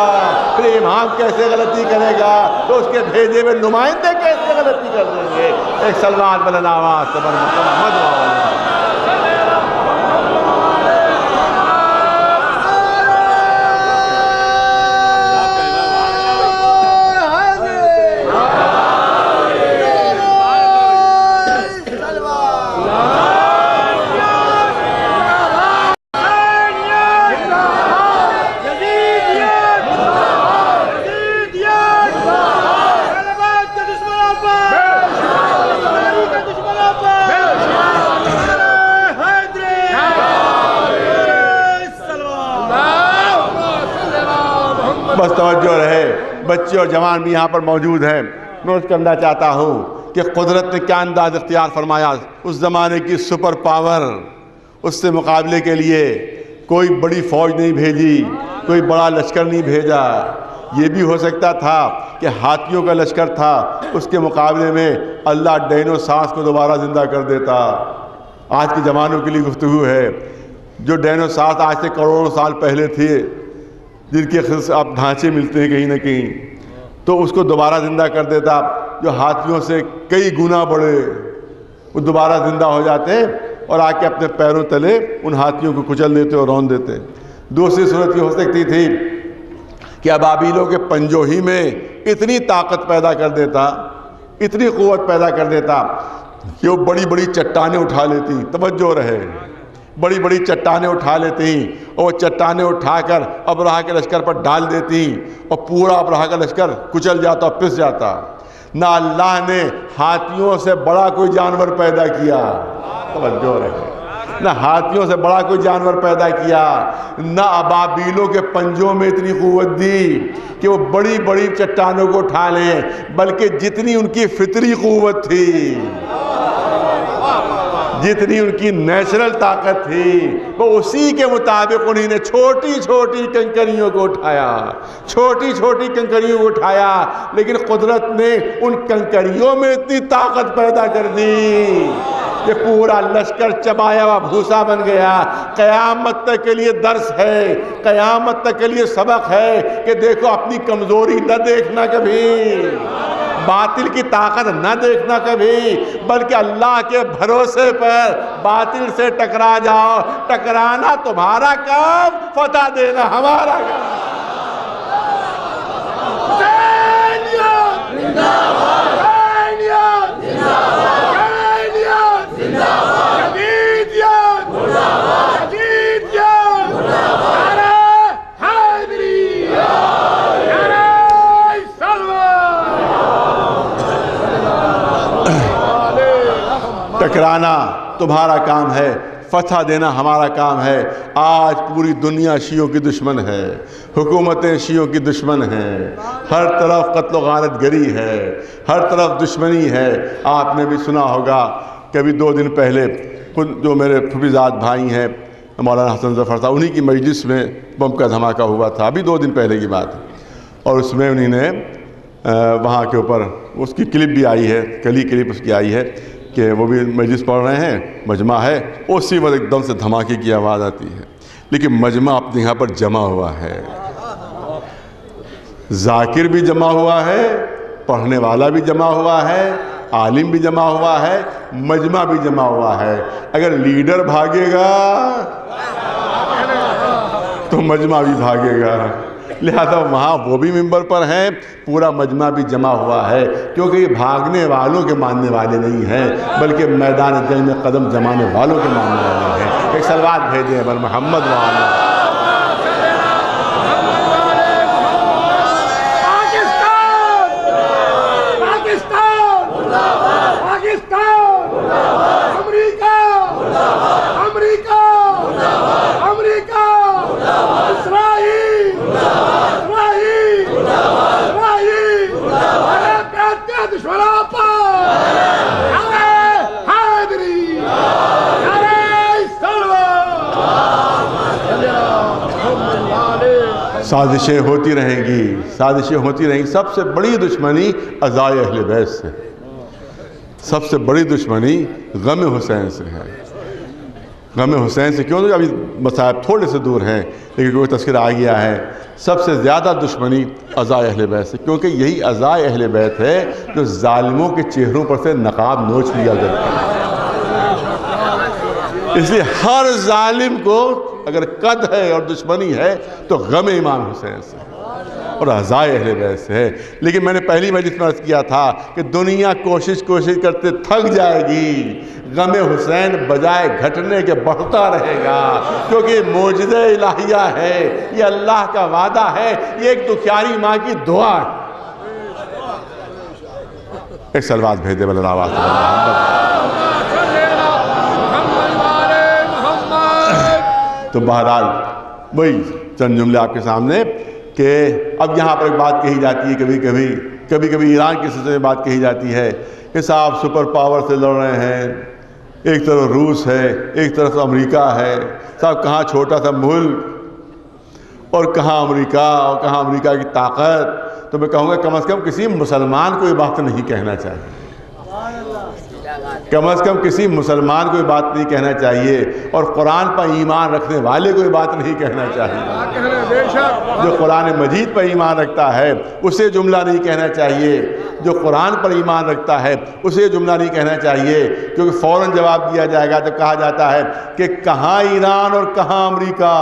پھر امام کیسے غلطی کرے گا؟ تو اس کے بھیجے ہوئے نمائندے کیسے غلطی کر دیں گے؟ ایک سلمان بلند آواز سے محمد بس توجہ رہے. بچے اور جوان بھی یہاں پر موجود ہیں. میں اس کرنا چاہتا ہوں کہ قدرت نے کیا انداز اختیار فرمایا. اس زمانے کی سپر پاور، اس سے مقابلے کے لیے کوئی بڑی فوج نہیں بھیجی، کوئی بڑا لشکر نہیں بھیجا. یہ بھی ہو سکتا تھا کہ ہاتھیوں کا لشکر تھا، اس کے مقابلے میں اللہ ڈائنوسارز کو دوبارہ زندہ کر دیتا. آج کے جوانوں کے لیے گفتگو ہے. جو ڈائنوسارز آج سے کروڑوں سال پہلے تھے، جن کے آپ ڈھانچے ملتے ہیں کہیں نہ کہیں، تو اس کو دوبارہ زندہ کر دیتا. جو ہاتھیوں سے کئی گنا بڑے، وہ دوبارہ زندہ ہو جاتے اور آ کے اپنے پیروں تلے ان ہاتھیوں کو کچل دیتے اور رون دیتے. دوسری صورت یہ ہو سکتی تھی کہ ابابیلوں کے پنجوں ہی میں اتنی طاقت پیدا کر دیتا، اتنی قوت پیدا کر دیتا کہ وہ بڑی بڑی چٹانیں اٹھا لیتی. توجہ رہے، بڑی بڑی چٹانیں اٹھا لیتی اور وہ چٹانیں اٹھا کر ابرہہ کے لشکر پر ڈال دیتی اور پورا ابرہہ کا لشکر کچل جاتا اور پس جاتا. نہ اللہ نے ہاتھیوں سے بڑا کوئی جانور پیدا کیا، توجہ رہے، نہ ہاتھیوں سے بڑا کوئی جانور پیدا کیا، نہ ابابیلوں کے پنجوں میں اتنی قوت دی کہ وہ بڑی بڑی چٹانوں کو اٹھا لیں، بلکہ جتنی ان کی فطری قوت تھی، جتنی ان کی نیچرل طاقت تھی، وہ اسی کے مطابق انہی نے چھوٹی چھوٹی کنکریوں کو اٹھایا، چھوٹی چھوٹی کنکریوں کو اٹھایا. لیکن قدرت نے ان کنکریوں میں اتنی طاقت پیدا کر دی کہ پورا لشکر چبایا ہوا بھوسا بن گیا. قیامت تک کے لیے درس ہے، قیامت تک کے لیے سبق ہے کہ دیکھو اپنی کمزوری نہ دیکھنا کبھی، باطل کی طاقت نہ دیکھنا کبھی، بلکہ اللہ کے بھروسے پر باطل سے ٹکرا جاؤ. ٹکرانا تمہارا کام، فتح دینا ہمارا کام. ٹکرانا تمہارا کام ہے، فتح دینا ہمارا کام ہے. آج پوری دنیا شیعوں کی دشمن ہے، حکومتیں شیعوں کی دشمن ہیں، ہر طرف قتل و غارت گری ہے، ہر طرف دشمنی ہے. آپ نے بھی سنا ہوگا کہ ابھی 2 دن پہلے خود جو میرے پھوپھیزاد بھائی ہیں مولانا حسن ظفر صاحب، انہی کی مجلس میں بم کا دھماکہ ہوا تھا، ابھی 2 دن پہلے کی بات ہے. اور اس میں انہی نے وہاں کے اوپر اس کی کلپ بھی آئی ہے، کلی کلپ اس کی آئی ہے کہ وہ بھی مجلس پڑھ رہے ہیں، مجمع ہے، اسی وقت ایک دم سے دھماکے کی آواز آتی ہے. لیکن مجمع اپنے یہاں پر جمع ہوا ہے، ذاکر بھی جمع ہوا ہے، پڑھنے والا بھی جمع ہوا ہے، عالم بھی جمع ہوا ہے، مجمع بھی جمع ہوا ہے. اگر لیڈر بھاگے گا تو مجمع بھی بھاگے گا. لہذا وہاں وہ بھی ممبر پر ہیں، پورا مجمع بھی جمع ہوا ہے، کیونکہ یہ بھاگنے والوں کے ماننے والے نہیں ہیں، بلکہ میدان جنگ میں قدم جمانے والوں کے ماننے والے ہیں. ایک صلوات بھیجیں بر محمد وعلا. سازشیں ہوتی رہیں گی، سازشیں ہوتی رہیں گی. سب سے بڑی دشمنی اعضائے اہل بیت سے، سب سے بڑی دشمنی غم حسین سے ہے۔ غم حسین سے کیوں؟ ابھی مصائب تھوڑے سے دور ہیں لیکن کوئی تذکرہ آ گیا ہے، سب سے زیادہ دشمنی عزائے اہل بیت سے، کیونکہ یہی عزائے اہل بیت ہے جو ظالموں کے چہروں پر سے نقاب نوچ لیا کرتا ہے۔ اس لیے ہر ظالم کو اگر قد ہے اور دشمنی ہے تو غم امام حسین سے اور عزائے اہل بیت سے ہے۔ لیکن میں نے پہلی مجلس میں عرض کیا تھا کہ دنیا کوشش کرتے تھک جائے گی، غم حسین بجائے گھٹنے کے بڑھتا رہے گا، کیونکہ معجزہ الہیہ ہے، یہ اللہ کا وعدہ ہے، یہ ایک دکھیاری ماں کی دعا ہے۔ ایک سلوات بھیج دے بلند آواز تو بہرحال وہی چند جملے آپ کے سامنے کہ اب یہاں پر ایک بات کہی جاتی ہے، کبھی کبھی ایران کے سلسلے میں بات کہی جاتی ہے کہ صاحب سپر پاور سے لڑ رہے ہیں، ایک طرف روس ہے، ایک طرف امریکہ ہے، صاحب کہاں چھوٹا سا ملک اور کہاں امریکہ اور کہاں امریکہ کی طاقت۔ تو میں کہوں گا کم از کم کسی مسلمان کو یہ بات نہیں کہنا چاہیے، کم از کم کسی مسلمان کو یہ بات نہیں کہنا چاہیے، اور قرآن پر ایمان رکھنے والے کو یہ بات نہیں کہنا چاہیے۔ جو قرآن مجید پر ایمان رکھتا ہے اسے جملہ نہیں کہنا چاہیے، جو قرآن پر ایمان رکھتا ہے اسے جملہ نہیں کہنا چاہیے، کیونکہ فوراً جواب دیا جائے گا جب کہا جاتا ہے کہ کہاں ایران اور کہاں امریکہ،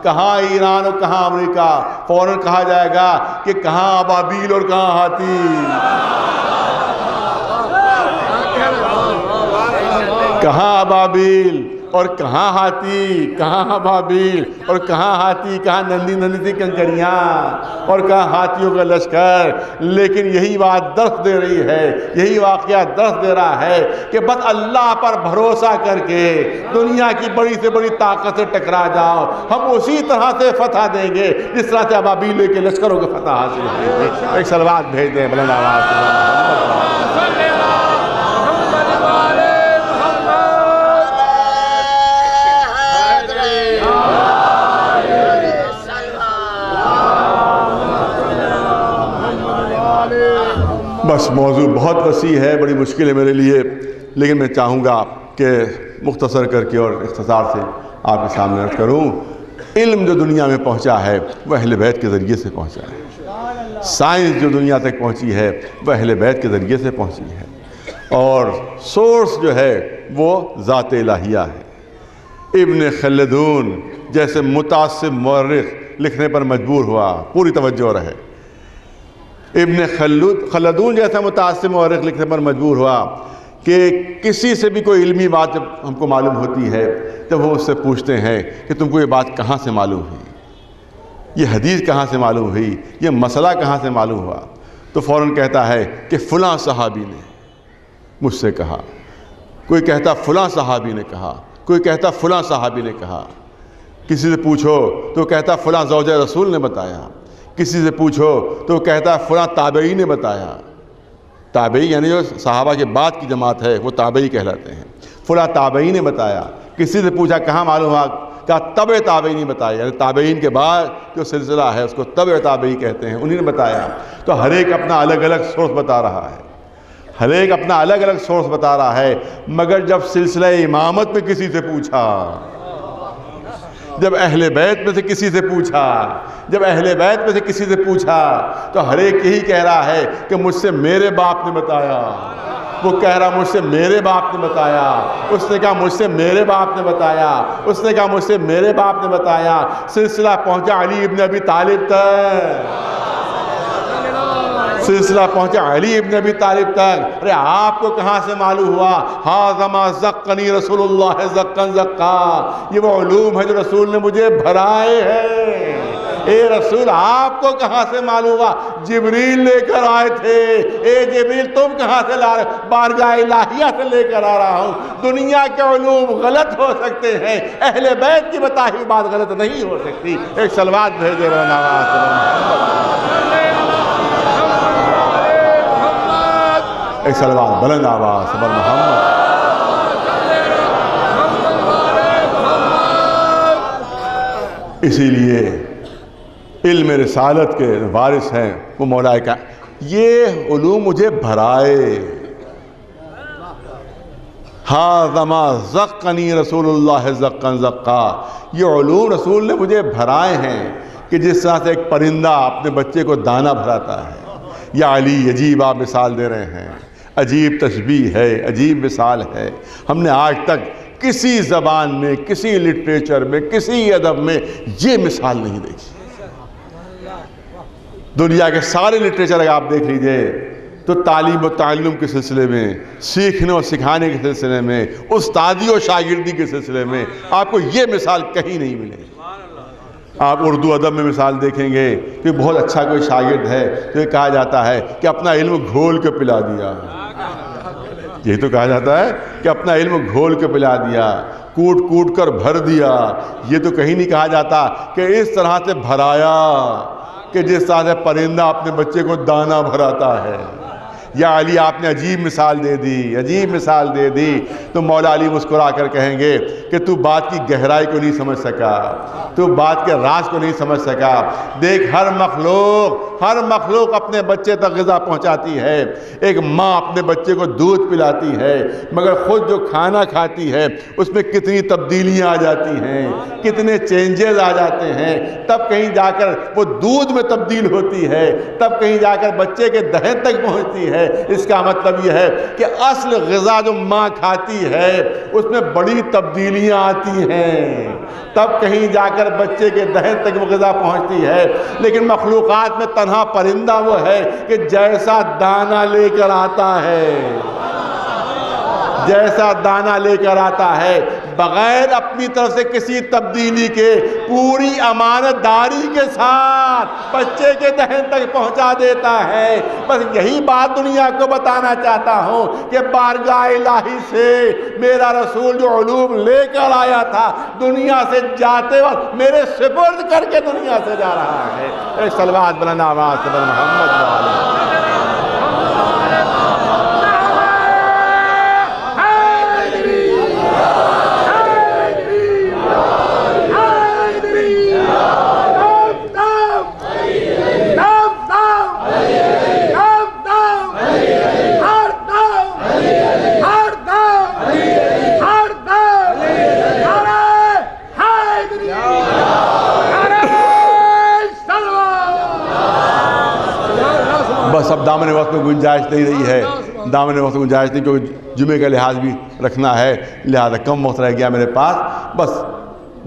کہاں ایران اور کہاں امریکہ، فوراً کہا جائے گا کہ کہاں ابابیل اور کہاں ہاتھی، کہاں ابابیل اور کہاں ہاتھی، کہاں ابابیل اور کہاں ہاتھی، کہاں نندی سی کنکریاں اور کہاں ہاتھیوں کا لشکر۔ لیکن یہی بات درس دے رہی ہے، یہی واقعہ درس دے رہا ہے کہ بس اللہ پر بھروسہ کر کے دنیا کی بڑی سے بڑی طاقت سے ٹکرا جاؤ، ہم اسی طرح سے فتح دیں گے جس طرح سے ابابیل کے لشکروں کو فتح حاصل ہوئی تھی۔ ایک سلوات بھیج دیں بلند آواز سے۔ بس موضوع بہت وسیع ہے، بڑی مشکل ہے میرے لیے، لیکن میں چاہوں گا کہ مختصر کر کے اور اختصار سے آپ کے سامنے عرض کروں۔ علم جو دنیا میں پہنچا ہے وہ اہل بیت کے ذریعے سے پہنچا ہے، سائنس جو دنیا تک پہنچی ہے وہ اہل بیت کے ذریعے سے پہنچی ہے، اور سورس جو ہے وہ ذات الہیہ ہے۔ ابن خلدون جیسے متعصب مورخ لکھنے پر مجبور ہوا، پوری توجہ رہے، ابن خلدون جیسا متعصب مورخ لکھنے پر مجبور ہوا کہ کسی سے بھی کوئی علمی بات جب ہم کو معلوم ہوتی ہے تو وہ اس سے پوچھتے ہیں کہ تم کو یہ بات کہاں سے معلوم ہوئی، یہ حدیث کہاں سے معلوم ہوئی، یہ مسئلہ کہاں سے معلوم ہوا؟ تو فوراً کہتا ہے کہ فلاں صحابی نے مجھ سے کہا، کوئی کہتا فلاں صحابی نے کہا، کوئی کہتا فلاں صحابی نے کہا، کسی سے پوچھو تو کہتا فلاں زوجہ رسول نے بتایا، کسی سے پوچھو تو کہتا فلاں تابعی نے بتایا۔ تابعی یعنی جو صحابہ کے بعد کی جماعت ہے وہ تابعی کہلاتے ہیں، فلاں تابعی نے بتایا۔ کسی سے پوچھا کہاں معلوم ہوا، کہا تبع تابعی نے بتایا، یعنی تابعین کے بعد جو سلسلہ ہے اس کو تبع تابعی کہتے ہیں، انہی نے بتایا۔ تو ہر ایک اپنا الگ الگ سورس بتا رہا ہے، ہر ایک اپنا الگ الگ سورس بتا رہا ہے، مگر جب سلسلہ امامت میں کسی سے پوچھا، جب اہل بیت میں سے کسی سے پوچھا، جب اہل بیت میں سے کسی سے پوچھا تو ہر ایک یہی کہہ رہا ہے کہ مجھ سے میرے باپ نے بتایا، وہ کہہ رہا مجھ سے میرے باپ نے بتایا، اس نے کہا مجھ سے میرے باپ نے بتایا، اس نے کہا مجھ سے میرے باپ نے بتایا۔ سلسلہ پہنچا علی ابن ابی طالب تک، سلسلہ پہنچا علی ابن ابی طالب تک۔ ارے آپ کو کہاں سے معلوم ہوا؟ ھذا ما زقنی رسول اللہ زقا زقا، یہ وہ علوم ہے جو رسول نے مجھے بھرائے ہیں۔ اے رسول آپ کو کہاں سے معلوم ہوا؟ جبریل لے کر آئے تھے۔ اے جبریل تم کہاں سے لا رہے؟ بارگاہ الہیہ سے لے کر آ رہا ہوں۔ دنیا کے علوم غلط ہو سکتے ہیں، اہل بیت کی بتائی ہوئی بات غلط نہیں ہو سکتی۔ ایک سلوات بھیجے ایک سلوات بلند آواز بر محمد۔ اسی لیے علم رسالت کے وارث ہیں وہ مولا کا، یہ علوم مجھے بھرائے، ھذا ما زقنی رسول اللہ زقا زقا، یہ علوم رسول نے مجھے بھرائے ہیں کہ جس طرح سے ایک پرندہ اپنے بچے کو دانہ بھراتا ہے۔ یا علی، عجیب آپ مثال دے رہے ہیں، عجیب تشبیہ ہے، عجیب مثال ہے۔ ہم نے آج تک کسی زبان میں، کسی لٹریچر میں، کسی ادب میں یہ مثال نہیں دیکھی۔ دنیا کے سارے لٹریچر اگر آپ دیکھ لیجئے تو تعلیم و تعلم کے سلسلے میں، سیکھنے اور سکھانے کے سلسلے میں، استادی و شاگردی کے سلسلے میں آپ کو یہ مثال کہیں نہیں ملے گی۔ آپ اردو ادب میں مثال دیکھیں گے کہ بہت اچھا کوئی شاگرد ہے تو یہ کہا جاتا ہے کہ اپنا علم گھول کے پلا دیا، یہی تو کہا جاتا ہے کہ اپنا علم گھول کے پلا دیا، کوٹ کوٹ کر بھر دیا۔ یہ تو کہیں نہیں کہا جاتا کہ اس طرح سے بھرایا کہ جس طرح سے پرندہ اپنے بچے کو دانہ بھراتا ہے۔ یا علی، آپ نے عجیب مثال دے دی، عجیب مثال دے دی۔ تو مولا علی مسکرا کر کہیں گے کہ تو بات کی گہرائی کو نہیں سمجھ سکا، تو بات کے راز کو نہیں سمجھ سکا۔ دیکھ، ہر مخلوق اپنے بچے تک غذا پہنچاتی ہے۔ ایک ماں اپنے بچے کو دودھ پلاتی ہے، مگر خود جو کھانا کھاتی ہے اس میں کتنی تبدیلیاں آ جاتی ہیں، کتنے چینجز آ جاتے ہیں۔ تب کہیں جا کر وہ دودھ میں تبدیل ہوتی ہے، تب کہیں جا کر بچے کے دہن تک پہنچتی ہے۔ اس کا مطلب یہ ہے کہ اصل غذا جو ماں کھاتی ہے اس میں بڑی تبدیلیاں آتی ہیں، تب کہیں جا کر بچے کے دہن تک وہ غذا پہنچتی ہے۔ لیکن مخلوقات میں تنہا پرندہ وہ ہے کہ جیسا دانہ لے کر آتا ہے، جیسا دانہ لے کر آتا ہے، بغیر اپنی طرف سے کسی تبدیلی کے، پوری امانت داری کے ساتھ بچے کے دہن تک پہنچا دیتا ہے۔ بس یہی بات دنیا کو بتانا چاہتا ہوں کہ بارگاہ الہی سے میرا رسول جو علوم لے کر آیا تھا، دنیا سے جاتے وقت میرے سپرد کر کے دنیا سے جا رہا ہے۔ ایک صلوات بلند آواز سے بلند محمد والے۔ بس اب دامن وقت میں گنجائش نہیں رہی ہے، دامن وقت میں گنجائش نہیں، کیونکہ جمعے کا لحاظ بھی رکھنا ہے، لہذا کم وقت رہ گیا میرے پاس، بس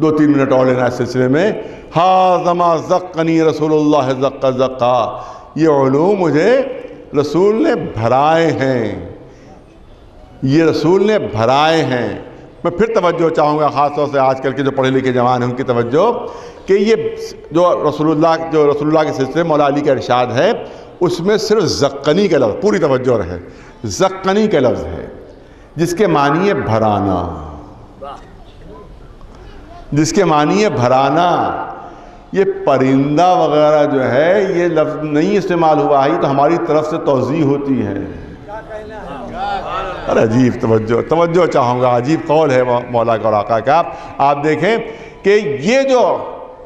2-3 منٹ اور لینا اس سلسلے میں۔ ھذا ما زقنی رسول اللہ زقا زقا، یہ علوم مجھے رسول نے بھرائے ہیں، یہ رسول نے بھرائے ہیں۔ میں پھر توجہ چاہوں گا خاص طور سے آج کل کے جو پڑھے لکھے جوان ہیں ان کی توجہ، کہ یہ جو رسول اللہ کے سلسلے مولا علی کا ارشاد ہے اس میں صرف زقنی کا لفظ، پوری توجہ رہے، زقنی کا لفظ ہے جس کے معنی ہے بھرانا، جس کے معنی ہے بھرانا۔ یہ پرندہ وغیرہ جو ہے یہ لفظ نہیں استعمال ہوا ہے، یہ تو ہماری طرف سے توضیح ہوتی ہے۔ اور عجیب توجہ چاہوں گا، عجیب قول ہے مولا کا اور آقا کا۔ آپ دیکھیں کہ یہ جو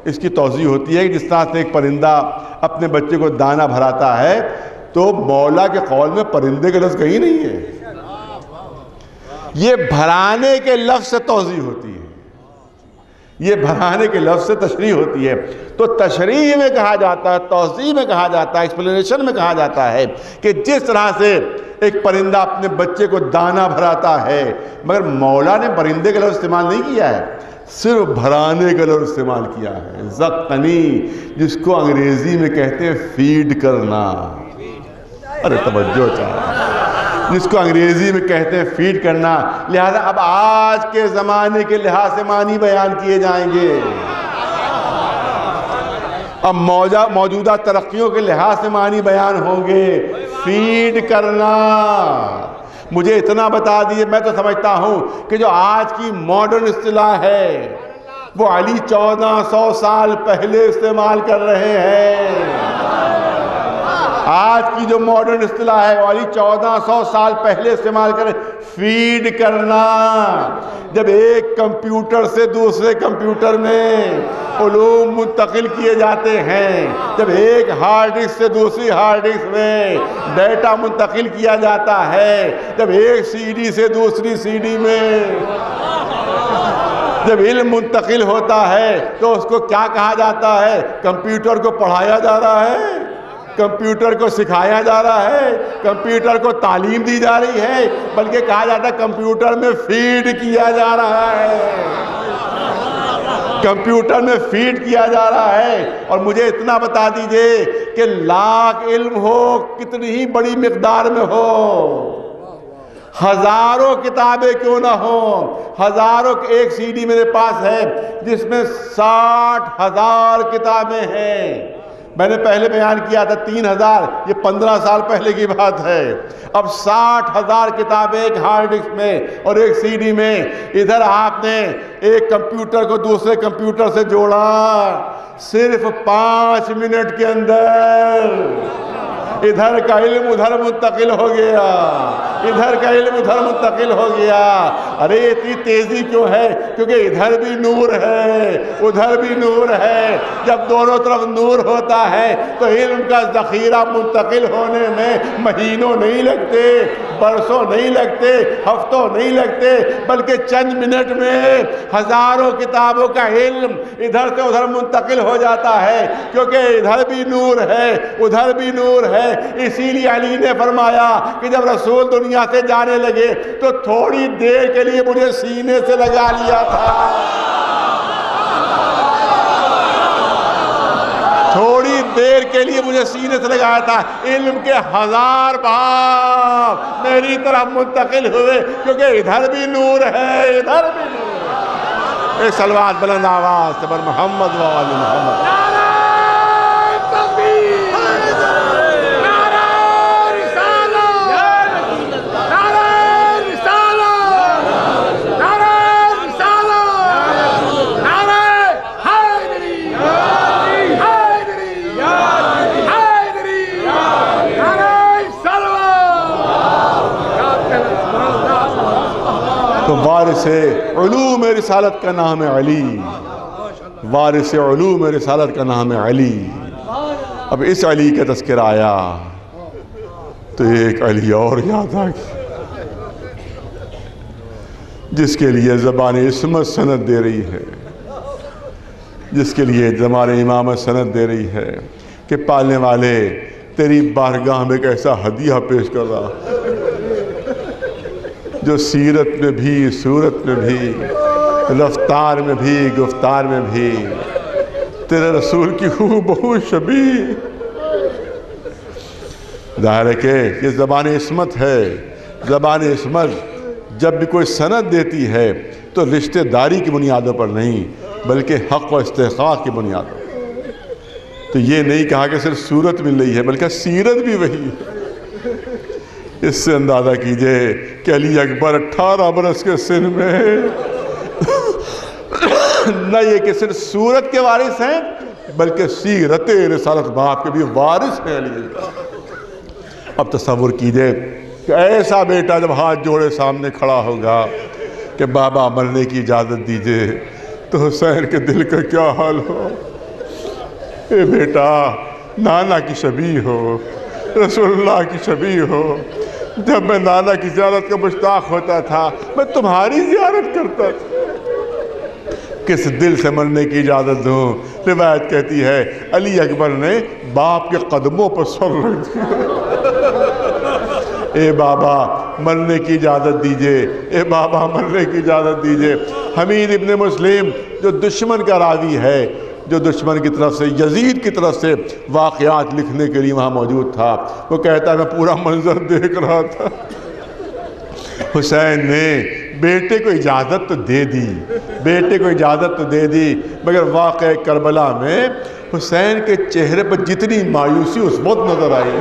اس کی توضیح ہوتی ہے کہ جس طرح سے ایک پرندہ اپنے بچے کو دانہ بھراتا ہے، تو مولا کے قول میں پرندے کا لفظ کہیں نہیں ہے، یہ بھرانے کے لفظ سے توضیح ہوتی ہے، یہ بھرانے کے لفظ سے تشریح ہوتی ہے۔ تو تشریح میں کہا جاتا ہے، توضیح میں کہا جاتا ہے، ایکسپلینیشن میں کہا جاتا ہے کہ جس طرح سے ایک پرندہ اپنے بچے کو دانہ بھراتا ہے، مگر مولا نے پرندے کا لفظ استعمال نہیں کیا ہے، صرف بھرانے کا لفظ استعمال کیا ہے، زقنی، جس کو انگریزی میں کہتے ہیں فیڈ کرنا۔ ارے توجہ چاہیے، جس کو انگریزی میں کہتے ہیں فیڈ کرنا۔ لہذا اب آج کے زمانے کے لحاظ سے معنی بیان کیے جائیں گے، اب موجودہ ترقیوں کے لحاظ سے معنی بیان ہوں گے۔ فیڈ کرنا، مجھے اتنا بتا دیے، میں تو سمجھتا ہوں کہ جو آج کی ماڈرن اصطلاح ہے وہ علی 1400 سال پہلے استعمال کر رہے ہیں۔ آج کی جو ماڈرن اصطلاح ہے والی 1400 سال پہلے استعمال کریں، فیڈ کرنا۔ جب ایک کمپیوٹر سے دوسرے کمپیوٹر میں علوم منتقل کیے جاتے ہیں، جب ایک ہارڈ ڈسک سے دوسری ہارڈ ڈسک میں ڈیٹا منتقل کیا جاتا ہے، جب ایک سی ڈی سے دوسری سی ڈی میں جب علم منتقل ہوتا ہے تو اس کو کیا کہا جاتا ہے؟ کمپیوٹر کو پڑھایا جا رہا ہے، کمپیوٹر کو سکھایا جا رہا ہے، کمپیوٹر کو تعلیم دی جا رہی ہے، بلکہ کہا جاتا ہے کمپیوٹر میں فیڈ کیا جا رہا ہے، کمپیوٹر میں فیڈ کیا جا رہا ہے۔ اور مجھے اتنا بتا دیجئے کہ لاکھ علم ہو، کتنی ہی بڑی مقدار میں ہو، ہزاروں کتابیں کیوں نہ ہوں، ہزاروں، ایک سی ڈی میرے پاس ہے جس میں 60,000 کتابیں ہیں۔ میں نے پہلے بیان کیا تھا 3,000، یہ 15 سال پہلے کی بات ہے۔ اب 60,000 کتابیں ایک ہارڈ ڈسک میں اور ایک سی ڈی میں۔ ادھر آپ نے ایک کمپیوٹر کو دوسرے کمپیوٹر سے جوڑا، صرف 5 منٹ کے اندر ادھر کا علم ادھر منتقل ہو گیا، ادھر کا علم ادھر منتقل ہو گیا۔ ارے اتنی تیزی کیوں ہے؟ کیونکہ ادھر بھی نور ہے، ادھر بھی نور ہے۔ جب دونوں طرف نور ہوتا ہے تو علم کا ذخیرہ منتقل ہونے میں مہینوں نہیں لگتے، برسوں نہیں لگتے، ہفتوں نہیں لگتے، بلکہ چند منٹ میں ہزاروں کتابوں کا علم ادھر سے ادھر منتقل ہو جاتا ہے، کیونکہ ادھر بھی نور ہے، ادھر بھی نور ہے۔ اسی لیے علی نے فرمایا کہ جب رسول دنیا سے جانے لگے تو تھوڑی دیر کے لیے مجھے سینے سے لگا لیا تھا، تھوڑی دیر کے لیے مجھے سینے سے لگایا تھا۔ علم کے 1000 باب میری طرف منتقل ہوئے، کیونکہ ادھر بھی نور ہے، ادھر بھی نور ہے۔ ایک صلوات بلند آواز سے بر محمد و آل محمد۔ تو وارث علوم رسالت کا نام ہے علی، وارث علوم رسالت کا نام ہے علی۔ اب اس علی کا تذکرہ آیا تو ایک علی اور یاد آ گئی، جس کے لیے زبان عصمت سند دے رہی ہے، جس کے لیے زبان امامت سند دے رہی ہے کہ پالنے والے تیری بارگاہ میں ایک ایسا ہدیہ پیش کر رہا جو سیرت میں بھی، صورت میں بھی، رفتار میں بھی، گفتار میں بھی تیرے رسول کی ہو بہو شبیہ۔ ظاہر ہے کہ یہ زبان عصمت ہے۔ زبان عصمت جب بھی کوئی سند دیتی ہے تو رشتہ داری کی بنیادوں پر نہیں، بلکہ حق و استحقاق کی بنیادوں پر۔ تو یہ نہیں کہا کہ صرف صورت مل رہی ہے، بلکہ سیرت بھی وہی ہے۔ اس سے اندازہ کیجئے کہ علی اکبر 18 برس کے سن میں نہ یہ کہ صرف صورت کے وارث ہیں، بلکہ سیرت رسالت باپ کے بھی وارث ہیں علی اکبر۔ اب تصور کیجئے کہ ایسا بیٹا جب ہاتھ جوڑے سامنے کھڑا ہوگا کہ بابا مرنے کی اجازت دیجئے، تو حسین کے دل کا کیا حال ہو۔ اے بیٹا نانا کی شبیہ ہو، رسول اللہ کی شبیہ ہو۔ جب میں نانا کی زیارت کا مشتاق ہوتا تھا، میں تمہاری زیارت کرتا تھا۔ کس دل سے مرنے کی اجازت دوں؟ روایت کہتی ہے علی اکبر نے باپ کے قدموں پر سر رکھ دیا۔ اے بابا مرنے کی اجازت دیجئے، اے بابا مرنے کی اجازت دیجئے۔ حمید ابن مسلم جو دشمن کا راوی ہے، جو دشمن کی طرف سے، یزید کی طرف سے واقعات لکھنے کے لیے وہاں موجود تھا، وہ کہتا ہے میں پورا منظر دیکھ رہا تھا۔ حسین نے بیٹے کو اجازت تو دے دی، بیٹے کو اجازت تو دے دی، مگر واقعہ کربلا میں حسین کے چہرے پر جتنی مایوسی اس وقت نظر آئی،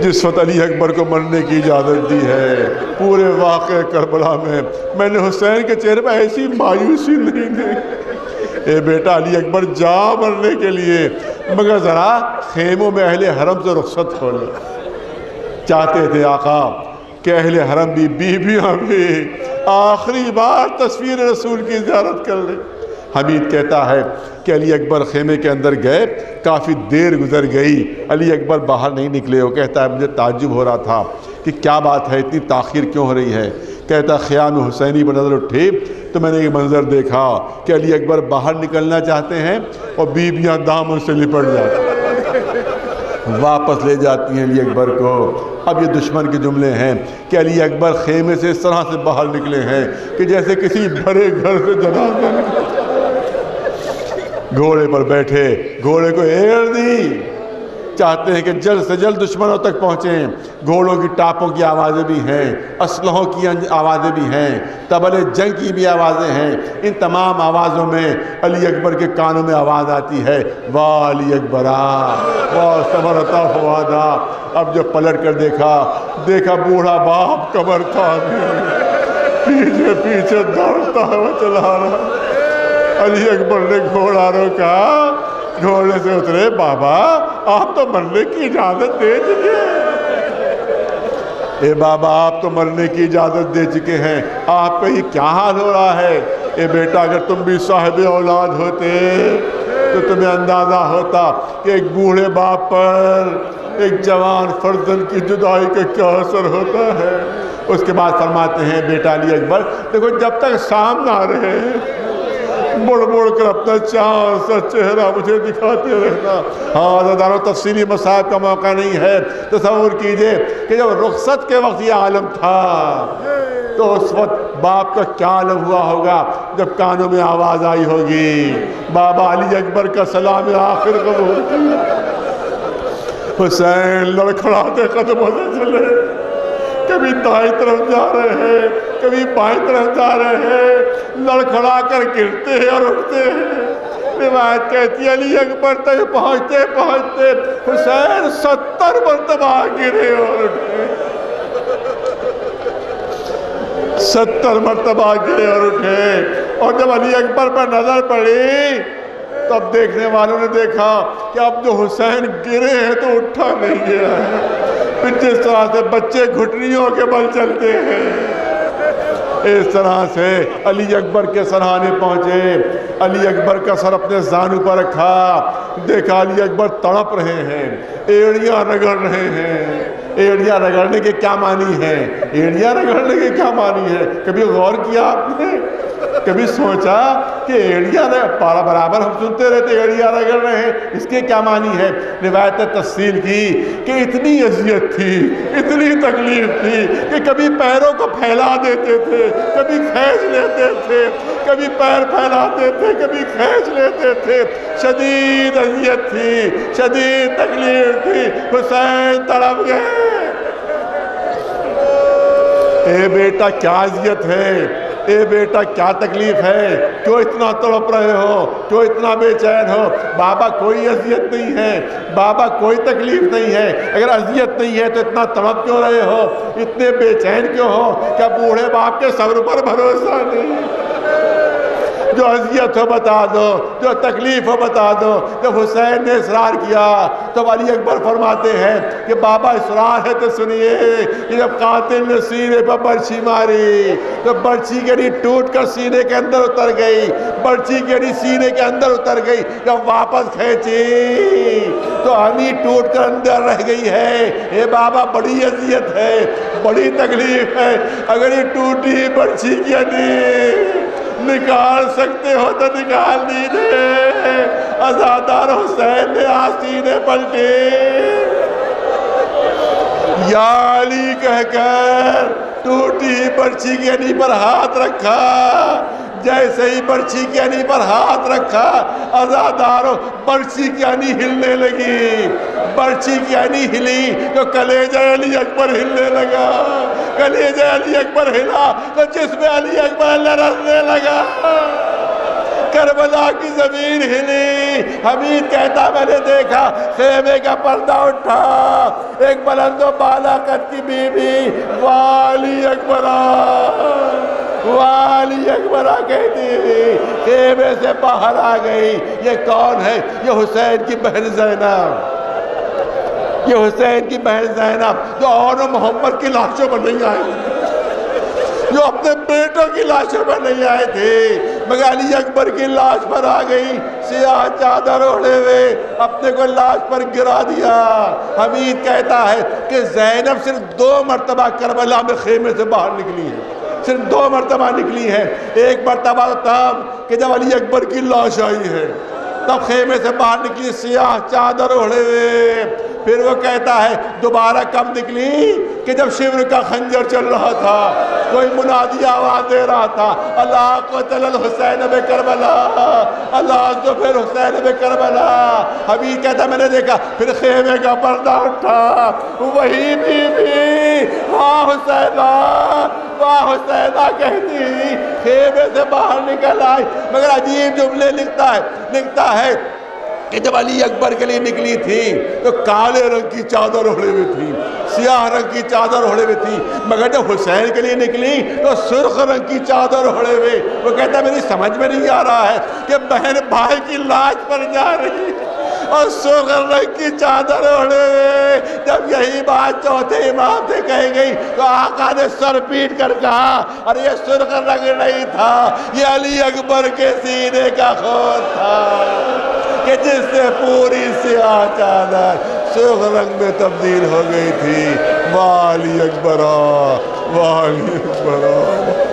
جس وقت علی اکبر کو مرنے کی اجازت دی ہے، پورے واقعہ کربلا میں نے حسین کے چہرے پر ایسی مایوسی نہیں دی۔ اے بیٹا علی اکبر جا مرنے کے لیے، مگر ذرا خیموں میں اہل حرم سے رخصت ہو لے۔ چاہتے تھے آقا کہ اہل حرم بھی بیویاں بھی آخری بار تصویر رسول کی زیارت کر لیں۔ حمید کہتا ہے کہ علی اکبر خیمے کے اندر گئے، کافی دیر گزر گئی، علی اکبر باہر نہیں نکلے۔ وہ کہتا ہے مجھے تعجب ہو رہا تھا کہ کیا بات ہے، اتنی تاخیر کیوں ہو رہی ہے؟ کہتا خیام حسینی پر نظر اٹھی تو میں نے یہ منظر دیکھا کہ علی اکبر باہر نکلنا چاہتے ہیں اور بیویاں دامن سے لپٹ جاتی ہیں، واپس لے جاتی ہیں علی اکبر کو۔ اب یہ دشمن کے جملے ہیں کہ علی اکبر خیمے سے اس طرح سے باہر نکلے ہیں کہ جیسے کسی بھرے گھر سے جنازہ نکلا۔ گھوڑے پر بیٹھے، گھوڑے کو ایڑ دی، چاہتے ہیں کہ جلد سے جلد دشمنوں تک پہنچیں۔ گھوڑوں کی ٹاپوں کی آوازیں بھی ہیں، اسلحوں کی آوازیں بھی ہیں، طبلِ جنگ کی بھی آوازیں ہیں۔ ان تمام آوازوں میں علی اکبر کے کانوں میں آواز آتی ہے، واہ علی اکبرا واہ ثمرتا فؤادا۔ اب جب پلٹ کر دیکھا بوڑھا باپ کمر تھامے پیچھے پیچھے دوڑتا ہوا چلا رہا۔ علی اکبر نے گھوڑا روکا، گھوڑے سے اترے، بابا آپ تو مرنے کی اجازت دے چکے ہیں۔ اے بابا آپ تو مرنے کی اجازت دے چکے ہیں، آپ کا یہ کیا حال ہو رہا ہے؟ اے بیٹا اگر تم بھی صاحب اولاد ہوتے تو تمہیں اندازہ ہوتا کہ ایک بوڑھے باپ پر ایک جوان فرزند کی جدائی کا کیا اثر ہوتا ہے۔ اس کے بعد فرماتے ہیں بیٹا علی اکبر دیکھو جب تک سامنے آ رہے ہیں مڑ مڑ کر اپنا چاند سا چہرہ مجھے دکھاتے رہنا۔ ہاں عزیزانو تفصیلی مصاحب کا موقع نہیں ہے، تصور کیجئے کہ جب رخصت کے وقت یہ عالم تھا تو اس وقت باپ کا کیا عالم ہوا ہوگا جب کانوں میں آواز آئی ہوگی بابا علی اکبر کا سلام آخر قبول کیا۔ حسین لڑکھڑاتے قدموں سے چلے، کبھی دائیں طرف جا رہے ہیں کبھی بائیں طرف جا رہے ہیں، لڑکھڑا کر گرتے ہیں اور اٹھتے ہیں۔ روایت کہتی ہے علی اکبر تک پہنچتے پہنچتے حسین 70 مرتبہ گرے اور اٹھے، 70 مرتبہ گرے اور اٹھے۔ اور جب علی اکبر پر نظر پڑی تب دیکھنے والوں نے دیکھا کہ اب جو حسین گرے ہیں تو اٹھا نہیں گیا ہے، پھر جس طرح سے بچے گھٹنیوں کے بل چلتے ہیں اس طرح سے علی اکبر کے سرہانے پہنچے، علی اکبر کا سر اپنے زانو پر رکھا، دیکھا علی اکبر تڑپ رہے ہیں، ایڑیاں رگڑ رہے ہیں۔ ایڑیاں رگڑنے کے کیا معنی ہے؟ ایڑیاں رگڑنے کے کیا معنی ہے؟ کبھی غور کیا آپ نے؟ کبھی سوچا کہ ایڑیاں برابر ہم سنتے رہتے ایڑیاں رگڑ رہے ہیں، اس کے کیا معنی ہے؟ روایت تفصیل کی کہ اتنی اذیت تھی، اتنی تکلیف تھی کہ کبھی پیروں کو پھیلا دیتے تھے، کبھی کھینچ لیتے تھے، کبھی پیر پھیلاتے تھے کبھی کھینچ لیتے تھے، شدید اذیت تھی، شدید تکلیف تھی، حسین تڑپ گئے۔ اے بیٹا کیا اذیت ہے، اے بیٹا کیا تکلیف ہے، کیوں اتنا تڑپ رہے ہو، کیوں اتنا بے چین ہو؟ بابا کوئی اذیت نہیں ہے، بابا کوئی تکلیف نہیں ہے، اگر اذیت نہیں ہے تو اتنا تڑپ کیوں رہے ہو، اتنے بے چین کیوں ہو؟ کیا بوڑھے باپ کے صبر پر بھروسہ نہیں؟ جو اذیت ہو بتا دو، جو تکلیف ہو بتا دو۔ جب حسین نے اصرار کیا تو علی اکبر فرماتے ہیں کہ بابا اصرار ہے تو سنیے کہ جب قاتل نے سینے پر برچھی ماری تو برچھی کی گھڑی ٹوٹ کر سینے کے اندر اتر گئی، برچھی کی گھڑی سینے کے اندر اتر گئی، جب واپس کھینچی تو ہنی ٹوٹ کر اندر رہ گئی ہے۔ اے بابا بڑی اذیت ہے، بڑی تکلیف ہے، اگر یہ ٹوٹی برچھی کی ہنی نکال سکتے ہو تو نکال دیجئے۔ عزادار حسین نے آستینے پلٹے، یا علی کہہ کر ٹوٹی برچھی کی ہنی پر ہاتھ رکھا۔ جیسے ہی برچھی کی ہنی پر ہاتھ رکھا عزادارو برچھی کی ہنی ہلنے لگی، برچھی کی ہنی ہلی تو کلیجہ علی اکبر ہلنے لگا، کلیجہ علی اکبر ہلا تو جسم علی اکبر لرزنے لگا، کربلا کی زمین ہلی۔ حمید کہتا میں نے دیکھا خیمے کا پردہ اٹھا، ایک بلند و بالا قد کی بی بی، واہ علی اکبر والی اکبرہ کہتی ہوئی خیمے سے باہر آ گئی. یہ کون ہے؟ یہ حسین کی بہن زینب. یہ حسین کی بہن زینب جو اور محمد کی لاشوں پر نہیں آئی، جو اپنے بیٹوں کی لاشوں پر نہیں آئے تھے، مگر علی اکبر کی لاش پر آ گئی. سیاہ چادر اوڑھے ہوئے اپنے کو لاش پر گرا دیا. حمید کہتا ہے کہ زینب صرف 2 مرتبہ کربلا میں خیمے سے باہر نکلی ہے، صرف 2 مرتبہ نکلی ہے. ایک مرتبہ تب کہ جب علی اکبر کی لاش آئی ہے، تب خیمے سے باہر نکلی سیاہ چادر اوڑھے ہوئے. پھر وہ کہتا ہے دوبارہ کب نکلی؟ کہ جب شمر کا خنجر چل رہا تھا، کوئی منادی آواز دے رہا تھا، اللہ قتل الحسین بکربلا، اللہ ظفر حسین بکربلا. حبیب کہتا میں نے دیکھا، پھر خیمے کا پردہ اٹھا، وہی بی بی واہ حسینہ واہ حسینہ کہتی خیمے سے باہر نکل آئی. مگر عجیب جملے لکھتا ہے کہ جب علی اکبر کے لیے نکلی تھی تو کالے رنگ کی چادر اوڑھے ہوئی تھی، سیاہ رنگ کی چادر اوڑھے ہوئی تھی. مگر جب حسین کے لیے نکلی تو سرخ رنگ کی چادر اوڑھے ہوئے. وہ کہتا ہے میری سمجھ میں نہیں آ رہا ہے کہ بہن بھائی کی لاش پر جا رہی اور سرخ رنگ کی چادر اوڑھے ہوئے. جب یہی بات چوتھے امام سے کہی گئی تو آقا نے سر پیٹ کر کہا ارے یہ سرخ رنگ نہیں تھا، یہ علی اکبر کے سینے کا خون تھا کہ جس سے پوری سیاہ چادر سرخ رنگ میں تبدیل ہو گئی تھی. والی اکبرہ والی اکبرہ.